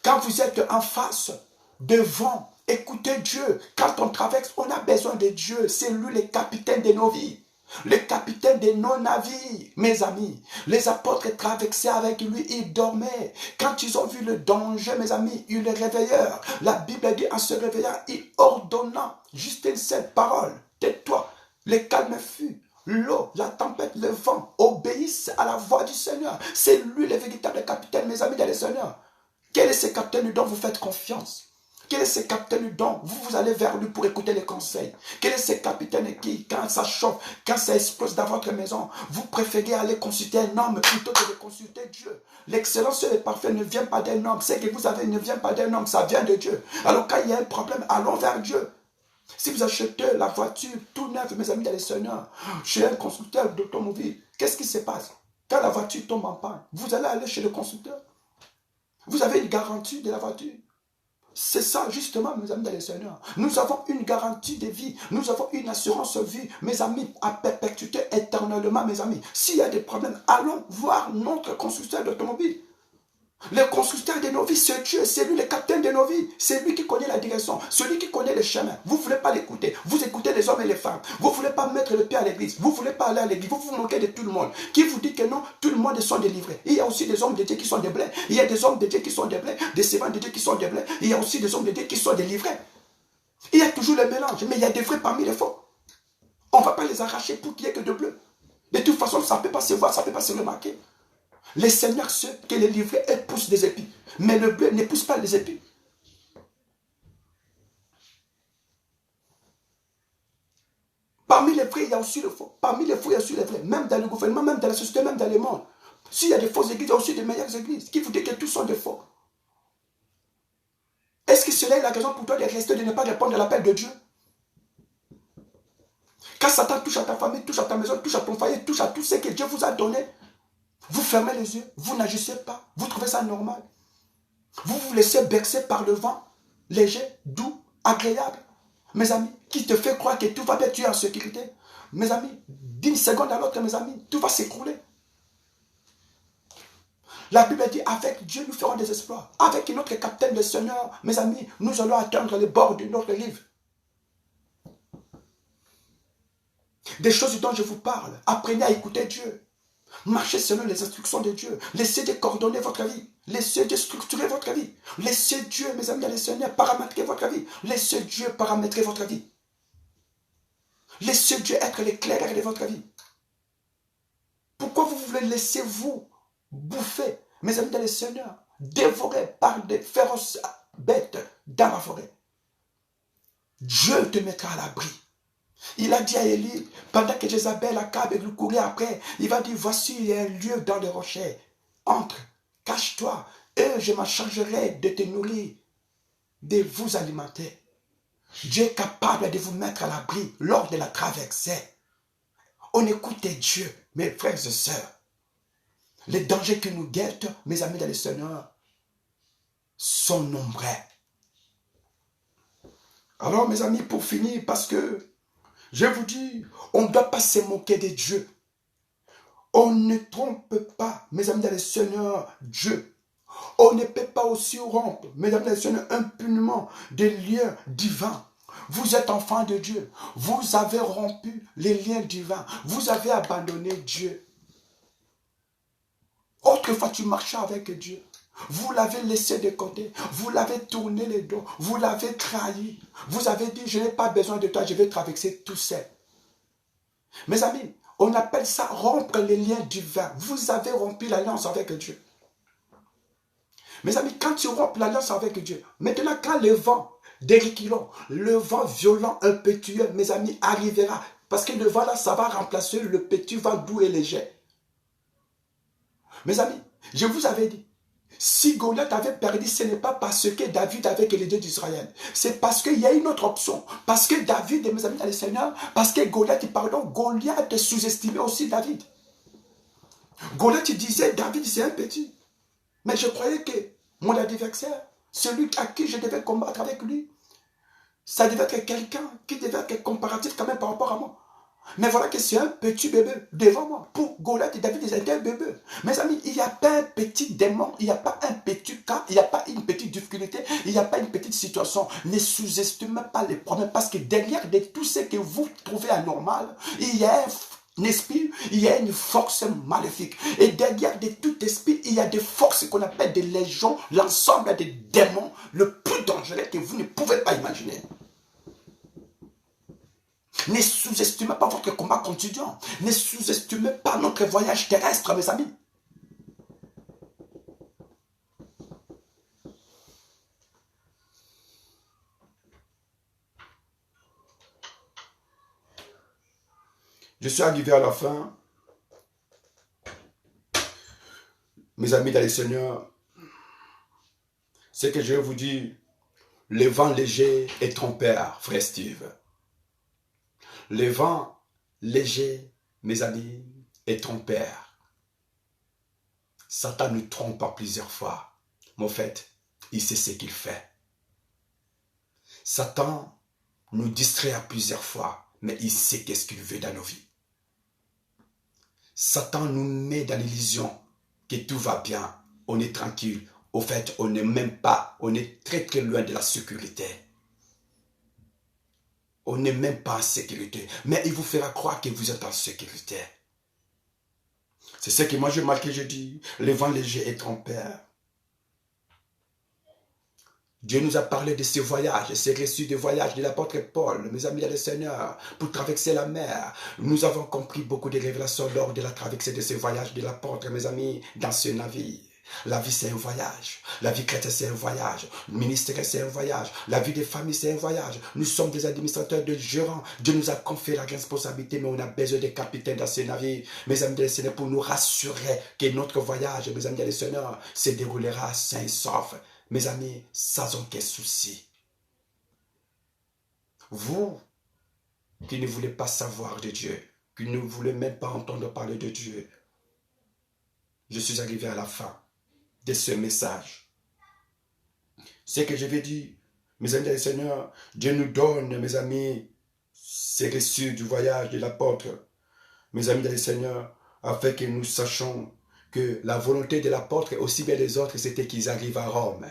Quand vous êtes en face, devant, écoutez Dieu. Quand on traverse, on a besoin de Dieu. C'est lui le capitaine de nos vies. Le capitaine de nos navires, mes amis. Les apôtres traversaient avec lui, ils dormaient. Quand ils ont vu le danger, mes amis, ils le réveillèrent. La Bible dit en se réveillant, il ordonna juste une seule parole. Tais-toi, le calme fut. L'eau, la tempête, le vent obéissent à la voix du Seigneur. C'est lui le véritable capitaine, mes amis, dans le Seigneur. Quel est ce capitaine dont vous faites confiance? Quel est ce capitaine dont vous allez vers lui pour écouter les conseils? Quel est ce capitaine qui, quand ça chauffe, quand ça explose dans votre maison, vous préférez aller consulter un homme plutôt que de consulter Dieu? L'excellence et le parfait ne vient pas d'un homme. Ce que vous avez ne vient pas d'un homme, ça vient de Dieu. Alors quand il y a un problème, allons vers Dieu. Si vous achetez la voiture tout neuf, mes amis dans les Seigneurs, chez un constructeur d'automobile, qu'est-ce qui se passe? Quand la voiture tombe en panne, vous allez aller chez le constructeur. Vous avez une garantie de la voiture. C'est ça, justement, mes amis dans le Seigneur. Nous avons une garantie de vie. Nous avons une assurance vie, mes amis, à perpétuité éternellement, mes amis. S'il y a des problèmes, allons voir notre constructeur d'automobile. Le constructeur de nos vies, c'est Dieu, c'est lui le capitaine de nos vies. C'est lui qui connaît la direction, celui qui connaît le chemin. Vous ne voulez pas l'écouter. Vous écoutez les hommes et les femmes. Vous ne voulez pas mettre le pied à l'église. Vous ne voulez pas aller à l'église. Vous vous moquez de tout le monde. Qui vous dit que non, tout le monde sont délivrés. Il y a aussi des hommes de Dieu qui sont déblés. Il y a des hommes de Dieu qui sont déblés. Des servants de Dieu qui sont déblés. Il y a aussi des hommes de Dieu qui sont délivrés. Il y a toujours le mélange. Mais il y a des vrais parmi les faux. On ne va pas les arracher pour qu'il n'y ait que de bleu. De toute façon, ça ne peut pas se voir, ça ne peut pas se remarquer. Les seigneurs, ceux qui les livrés, elles poussent des épis. Mais le bleu ne pousse pas les épis. Parmi les vrais, il y a aussi le faux. Parmi les faux, il y a aussi les vrais. Même dans le gouvernement, même dans la société, même dans le monde. S'il y a des fausses églises, il y a aussi des meilleures églises. Qui vous dit que tous sont des faux? Est-ce que cela est la raison pour toi de rester, de ne pas répondre à l'appel de Dieu? Quand Satan touche à ta famille, touche à ta maison, touche à ton foyer, touche à tout ce que Dieu vous a donné, vous fermez les yeux, vous n'agissez pas, vous trouvez ça normal. Vous vous laissez bercer par le vent, léger, doux, agréable. Mes amis, qui te fait croire que tout va bien, tu es en sécurité. Mes amis, d'une seconde à l'autre, mes amis, tout va s'écrouler. La Bible dit, avec Dieu, nous ferons des exploits. Avec notre capitaine de Seigneur, mes amis, nous allons atteindre les bords de notre livre. Des choses dont je vous parle, apprenez à écouter Dieu. Marchez selon les instructions de Dieu. Laissez Dieu coordonner votre vie. Laissez Dieu structurer votre vie. Laissez Dieu, mes amis dans le Seigneur, paramétrer votre vie. Laissez Dieu paramétrer votre vie. Laissez Dieu être l'éclaireur de votre vie. Pourquoi vous voulez laisser vous bouffer, mes amis dans le Seigneur, dévorés par des féroces bêtes dans la forêt? Dieu te mettra à l'abri. Il a dit à Élie, pendant que Jézabel, Akab et lui couraient après, il va dire, voici, il y a un lieu dans les rochers. Entre, cache-toi, et je m'en chargerai de te nourrir, de vous alimenter. Dieu est capable de vous mettre à l'abri lors de la traversée. On écoute Dieu, mes frères et sœurs. Les dangers qui nous guettent, mes amis dans le Seigneur, sont nombreux. Alors, mes amis, pour finir, parce que je vous dis, on ne doit pas se moquer de Dieu. On ne trompe pas, mes amis dans le Seigneur, Dieu. On ne peut pas aussi rompre, mes amis dans le Seigneur, impunément des liens divins. Vous êtes enfants de Dieu. Vous avez rompu les liens divins. Vous avez abandonné Dieu. Autrefois, tu marchais avec Dieu. Vous l'avez laissé de côté. Vous l'avez tourné les dos. Vous l'avez trahi. Vous avez dit, je n'ai pas besoin de toi, je vais traverser tout seul. Mes amis, on appelle ça rompre les liens divins. Vous avez rompu l'alliance avec Dieu. Mes amis, quand tu rompes l'alliance avec Dieu, maintenant quand le vent déréquillant, le vent violent, impétueux, mes amis, arrivera. Parce que le vent là, ça va remplacer le petit vent doux et léger. Mes amis, je vous avais dit, si Goliath avait perdu, ce n'est pas parce que David avait que les dieux d'Israël. C'est parce qu'il y a une autre option. Parce que David, mes amis dans le Seigneur, parce que Goliath sous-estimait aussi David. Goliath disait, David c'est un petit. Mais je croyais que mon adversaire, celui à qui je devais combattre avec lui, ça devait être quelqu'un qui devait être comparatif quand même par rapport à moi. Mais voilà que c'est un petit bébé devant moi. Pour Goliath et David, ils étaient un bébé. Mes amis, il n'y a pas un petit démon, il n'y a pas un petit cas, il n'y a pas une petite difficulté, il n'y a pas une petite situation. Ne sous-estimez pas les problèmes parce que derrière de tout ce que vous trouvez anormal, il y a un esprit, il y a une force maléfique. Et derrière de tout esprit, il y a des forces qu'on appelle des légions, l'ensemble des démons, le plus dangereux que vous ne pouvez pas imaginer. Ne sous-estimez pas votre combat quotidien. Ne sous-estimez pas notre voyage terrestre, mes amis. Je suis arrivé à la fin. Mes amis dans le Seigneur, ce que je vais vous dire, le vent léger est trompeur, frère Steve. Le vent léger, mes amis, est trompeur. Satan nous trompe plusieurs fois. Mais en fait, il sait ce qu'il fait. Satan nous distrait à plusieurs fois, mais il sait qu'est-ce qu'il veut dans nos vies. Satan nous met dans l'illusion que tout va bien, on est tranquille. Au fait, on n'est même pas, on est très très loin de la sécurité. On n'est même pas en sécurité. Mais il vous fera croire que vous êtes en sécurité. C'est ce que moi je marque et je dis. Le vent léger est trompeur. Dieu nous a parlé de ce voyage, ces récits de voyage de l'apôtre Paul, mes amis dans le Seigneur, pour traverser la mer. Nous avons compris beaucoup de révélations lors de la traversée de ce voyage de l'apôtre, mes amis, dans ce navire. La vie, c'est un voyage. La vie chrétienne, c'est un voyage. Le ministère, c'est un voyage. La vie des familles, c'est un voyage. Nous sommes des administrateurs de gérants. Dieu nous a confié la responsabilité, mais on a besoin des capitaines dans ce navire. Mes amis de Seigneur, pour nous rassurer que notre voyage, mes amis de Seigneur, se déroulera sain et sauf. Mes amis, sans aucun souci. Vous, qui ne voulez pas savoir de Dieu, qui ne voulez même pas entendre parler de Dieu, je suis arrivé à la fin de ce message. Ce que je vais dire, mes amis du Seigneur, Dieu nous donne, mes amis, ces récits du voyage de l'apôtre, mes amis du Seigneur, afin que nous sachions que la volonté de l'apôtre, aussi bien des autres, c'était qu'ils arrivent à Rome.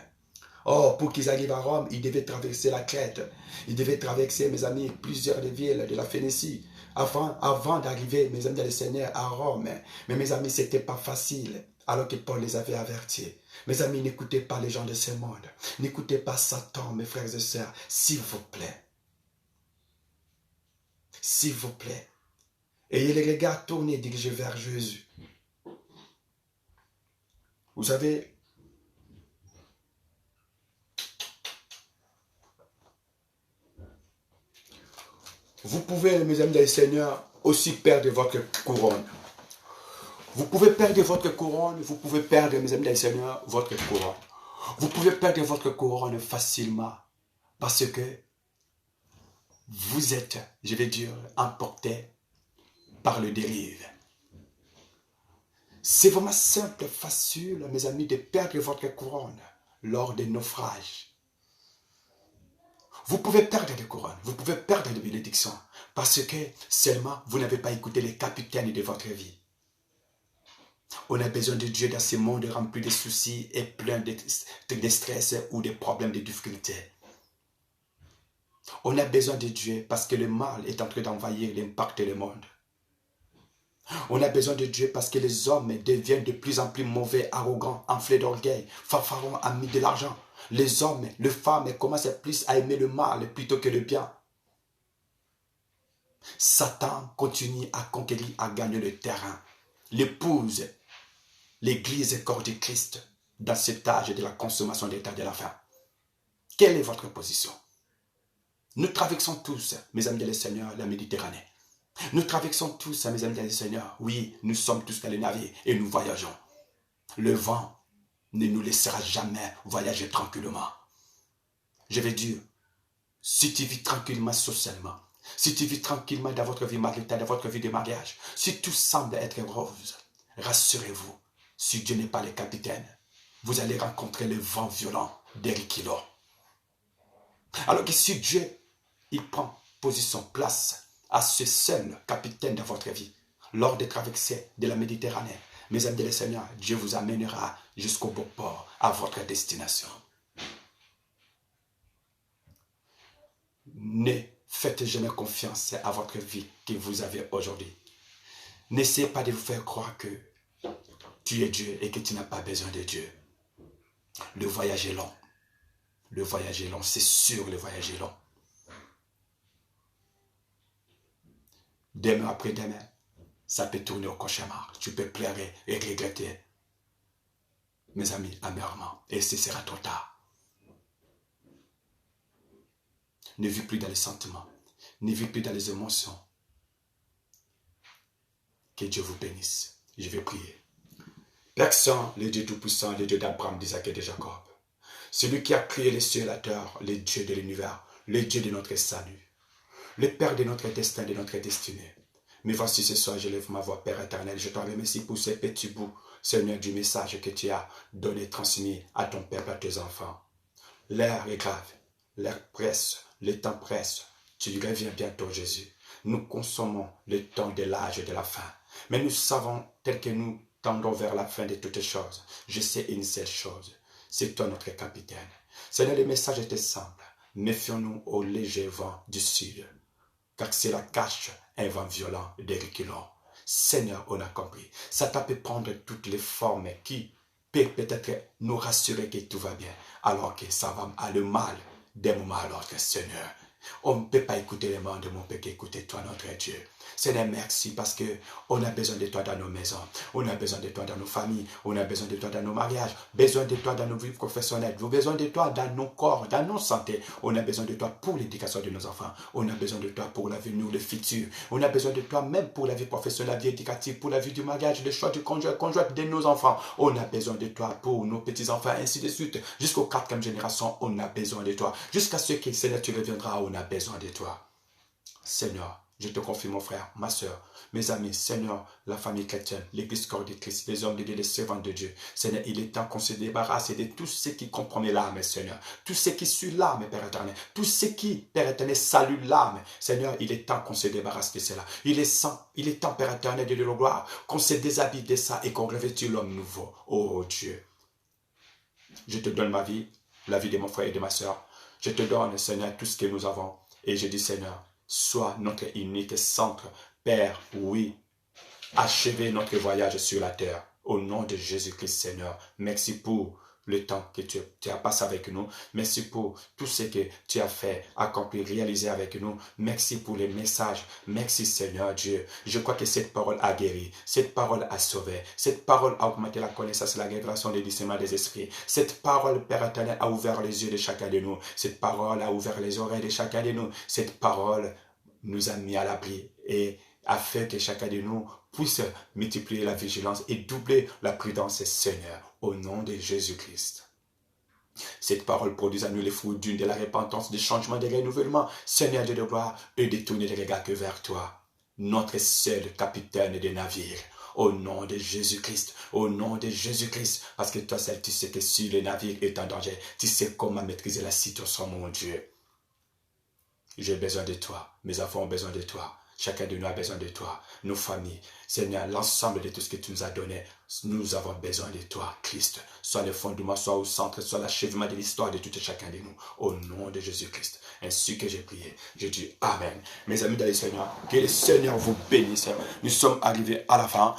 Or, pour qu'ils arrivent à Rome, ils devaient traverser la Crète. Ils devaient traverser, mes amis, plusieurs des villes de la Phénicie. Avant d'arriver, mes amis dans le Seigneur, à Rome, mais mes amis, ce n'était pas facile, alors que Paul les avait avertis. Mes amis, n'écoutez pas les gens de ce monde. N'écoutez pas Satan, mes frères et sœurs, s'il vous plaît. S'il vous plaît. Ayez les regards tournés, dirigés vers Jésus. Vous savez, vous pouvez, mes amis dans le Seigneur, aussi perdre votre couronne. Vous pouvez perdre votre couronne, vous pouvez perdre, mes amis dans le Seigneur, votre couronne. Vous pouvez perdre votre couronne facilement parce que vous êtes, je vais dire, emporté par le dérive. C'est vraiment simple, facile, mes amis, de perdre votre couronne lors des naufrages. Vous pouvez perdre des couronnes, vous pouvez perdre des bénédictions parce que seulement vous n'avez pas écouté les capitaines de votre vie. On a besoin de Dieu dans ce monde rempli de soucis et plein de stress ou de problèmes, de difficultés. On a besoin de Dieu parce que le mal est en train d'envahir l'impact du monde. On a besoin de Dieu parce que les hommes deviennent de plus en plus mauvais, arrogants, enflés d'orgueil, fanfarons, amis de l'argent. Les hommes, les femmes commencent plus à aimer le mal plutôt que le bien. Satan continue à conquérir, à gagner le terrain. L'épouse, l'église et corps de Christ dans cet âge de la consommation des temps de la fin. Quelle est votre position? Nous traversons tous, mes amis de Seigneur, la Méditerranée. Nous traversons tous, mes amis du Seigneur. Oui, nous sommes tous dans les navires et nous voyageons. Le vent ne nous laissera jamais voyager tranquillement. Je vais dire, si tu vis tranquillement socialement, si tu vis tranquillement dans votre vie maritale, dans votre vie de mariage, si tout semble être rose, rassurez-vous, si Dieu n'est pas le capitaine, vous allez rencontrer le vent violent d'Erikilo. Alors que si Dieu, il prend position, place à ce seul capitaine de votre vie, lors des traversées de la Méditerranée, mes amis de Seigneur, Dieu vous amènera jusqu'au beau port, à votre destination. Ne faites jamais confiance à votre vie que vous avez aujourd'hui. N'essayez pas de vous faire croire que tu es Dieu et que tu n'as pas besoin de Dieu. Le voyage est long. Le voyage est long, c'est sûr, le voyage est long. Demain après demain, ça peut tourner au cauchemar. Tu peux pleurer et regretter, mes amis, amèrement. Et ce sera trop tard. Ne vis plus dans les sentiments. Ne vis plus dans les émotions. Que Dieu vous bénisse. Je vais prier. Père Saint, le Dieu Tout-Puissant, le Dieu d'Abraham, d'Isaac et de Jacob. Celui qui a créé les cieux et la terre, le Dieu de l'univers, le Dieu de notre salut. Le Père de notre destin, de notre destinée. Mais voici ce soir, je lève ma voix, Père éternel. Je te remercie pour ces petits bouts, Seigneur, du message que tu as donné, transmis à ton peuple, à tes enfants. L'heure est grave, l'heure presse, le temps presse. Tu reviens bientôt, Jésus. Nous consommons le temps de l'âge et de la fin. Mais nous savons, tel que nous tendons vers la fin de toutes choses, je sais une seule chose. C'est toi notre capitaine. Seigneur, le message était simple. Méfions-nous au léger vent du sud. Car cela cache un vent violent de reculons. Seigneur, on a compris. Satan peut prendre toutes les formes qui peuvent peut-être nous rassurer que tout va bien, alors que ça va aller mal d'un moment à l'autre, Seigneur. On ne peut pas écouter les monde, mais on peut qu'écouter toi, notre Dieu. Seigneur, merci parce qu'on a besoin de toi dans nos maisons, on a besoin de toi dans nos familles, on a besoin de toi dans nos mariages, besoin de toi dans nos vies professionnelles, besoin de toi dans nos corps, dans nos santé. On a besoin de toi pour l'éducation de nos enfants, on a besoin de toi pour l'avenir, le futur, on a besoin de toi même pour la vie professionnelle, la vie éducative, pour la vie du mariage, le choix du conjoint de nos enfants. On a besoin de toi pour nos petits-enfants, ainsi de suite. Jusqu'aux 4e génération, on a besoin de toi. Jusqu'à ce que, Seigneur, tu reviendras, on a besoin de toi. Seigneur, je te confie, mon frère, ma soeur, mes amis, Seigneur, la famille chrétienne, l'église corps de Christ, les hommes de Dieu, les servants de Dieu. Seigneur, il est temps qu'on se débarrasse de tout ce qui compromet l'âme, Seigneur. Tout ce qui suit l'âme, Père éternel. Tout ce qui, Père éternel, salue l'âme. Seigneur, il est temps qu'on se débarrasse de cela. Il est temps, Père éternel, de le gloire, qu'on se déshabille de ça et qu'on revêtisse l'homme nouveau. Oh Dieu, je te donne ma vie, la vie de mon frère et de ma soeur. Je te donne, Seigneur, tout ce que nous avons. Et je dis, Seigneur, sois notre unique centre. Père, oui, achevez notre voyage sur la terre. Au nom de Jésus-Christ, Seigneur, merci pour le temps que tu as passé avec nous. Merci pour tout ce que tu as fait, accompli, réalisé avec nous. Merci pour les messages. Merci Seigneur Dieu. Je crois que cette parole a guéri. Cette parole a sauvé. Cette parole a augmenté la connaissance et la révélation des discernements des esprits. Cette parole, Père éternel, a ouvert les yeux de chacun de nous. Cette parole a ouvert les oreilles de chacun de nous. Cette parole nous a mis à l'abri et a fait que chacun de nous puisse multiplier la vigilance et doubler la prudence, Seigneur, au nom de Jésus-Christ. Cette parole produit à nous les fruits d'une de la repentance, du changement, du renouvellement, Seigneur Dieu de gloire, et de tourner les regards que vers toi, notre seul capitaine des navires. Au nom de Jésus-Christ, au nom de Jésus-Christ, parce que toi seul, tu sais que si le navire est en danger, tu sais comment maîtriser la situation, mon Dieu. J'ai besoin de toi, mes enfants ont besoin de toi. Chacun de nous a besoin de toi, nos familles. Seigneur, l'ensemble de tout ce que tu nous as donné, nous avons besoin de toi, Christ. Soit le fondement, soit au centre, soit l'achèvement de l'histoire de tout et chacun de nous. Au nom de Jésus-Christ. Ainsi que j'ai prié, je dis Amen. Mes amis dans le Seigneur, que le Seigneur vous bénisse. Nous sommes arrivés à la fin.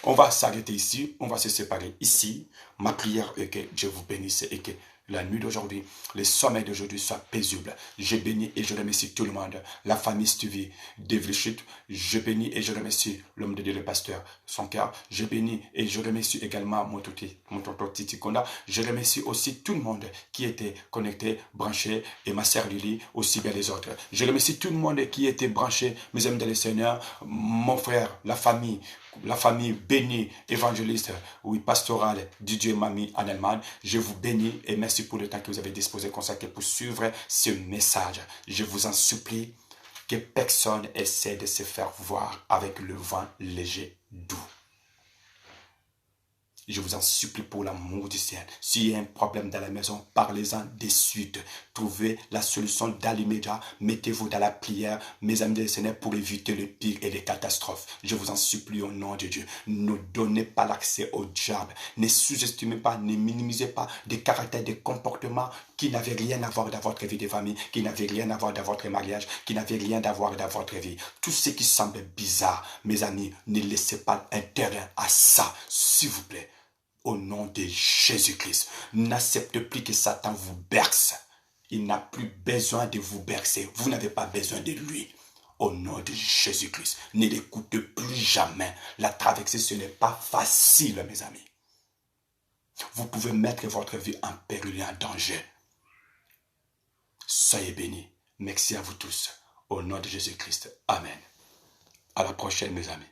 On va s'arrêter ici, on va se séparer ici. Ma prière est que Dieu vous bénisse et que la nuit d'aujourd'hui, le sommeil d'aujourd'hui soit paisible. Je bénis et je remercie tout le monde. La famille Stevie Devlichit, je bénis et je remercie l'homme de Dieu, le pasteur, son cœur. Je bénis et je remercie également mon tonton Titi Konda. Je remercie aussi tout le monde qui était connecté, branché, et ma sœur Lily, aussi bien les autres. Je remercie tout le monde qui était branché, mes amis dans le Seigneur, mon frère, la famille bénie, évangéliste, oui, pastorale, Didier Mami en Allemagne. Je vous bénis et merci pour le temps que vous avez disposé, consacré pour suivre ce message. Je vous en supplie que personne essaie de se faire voir avec le vent léger, doux. Je vous en supplie pour l'amour du ciel. S'il y a un problème dans la maison, parlez-en de suite. Trouvez la solution dans l'immédiat. Mettez-vous dans la prière, mes amis du Seigneur, pour éviter le pire et les catastrophes. Je vous en supplie au nom de Dieu. Ne donnez pas l'accès au diable. Ne sous-estimez pas, ne minimisez pas des caractères, des comportements qui n'avaient rien à voir dans votre vie de famille, qui n'avaient rien à voir dans votre mariage, qui n'avaient rien à voir dans votre vie. Tout ce qui semble bizarre, mes amis, ne laissez pas un terrain à ça, s'il vous plaît. Au nom de Jésus-Christ, n'acceptez plus que Satan vous berce. Il n'a plus besoin de vous bercer. Vous n'avez pas besoin de lui. Au nom de Jésus-Christ, ne l'écoutez plus jamais. La traversée, ce n'est pas facile, mes amis. Vous pouvez mettre votre vie en péril et en danger. Soyez bénis. Merci à vous tous. Au nom de Jésus-Christ. Amen. À la prochaine, mes amis.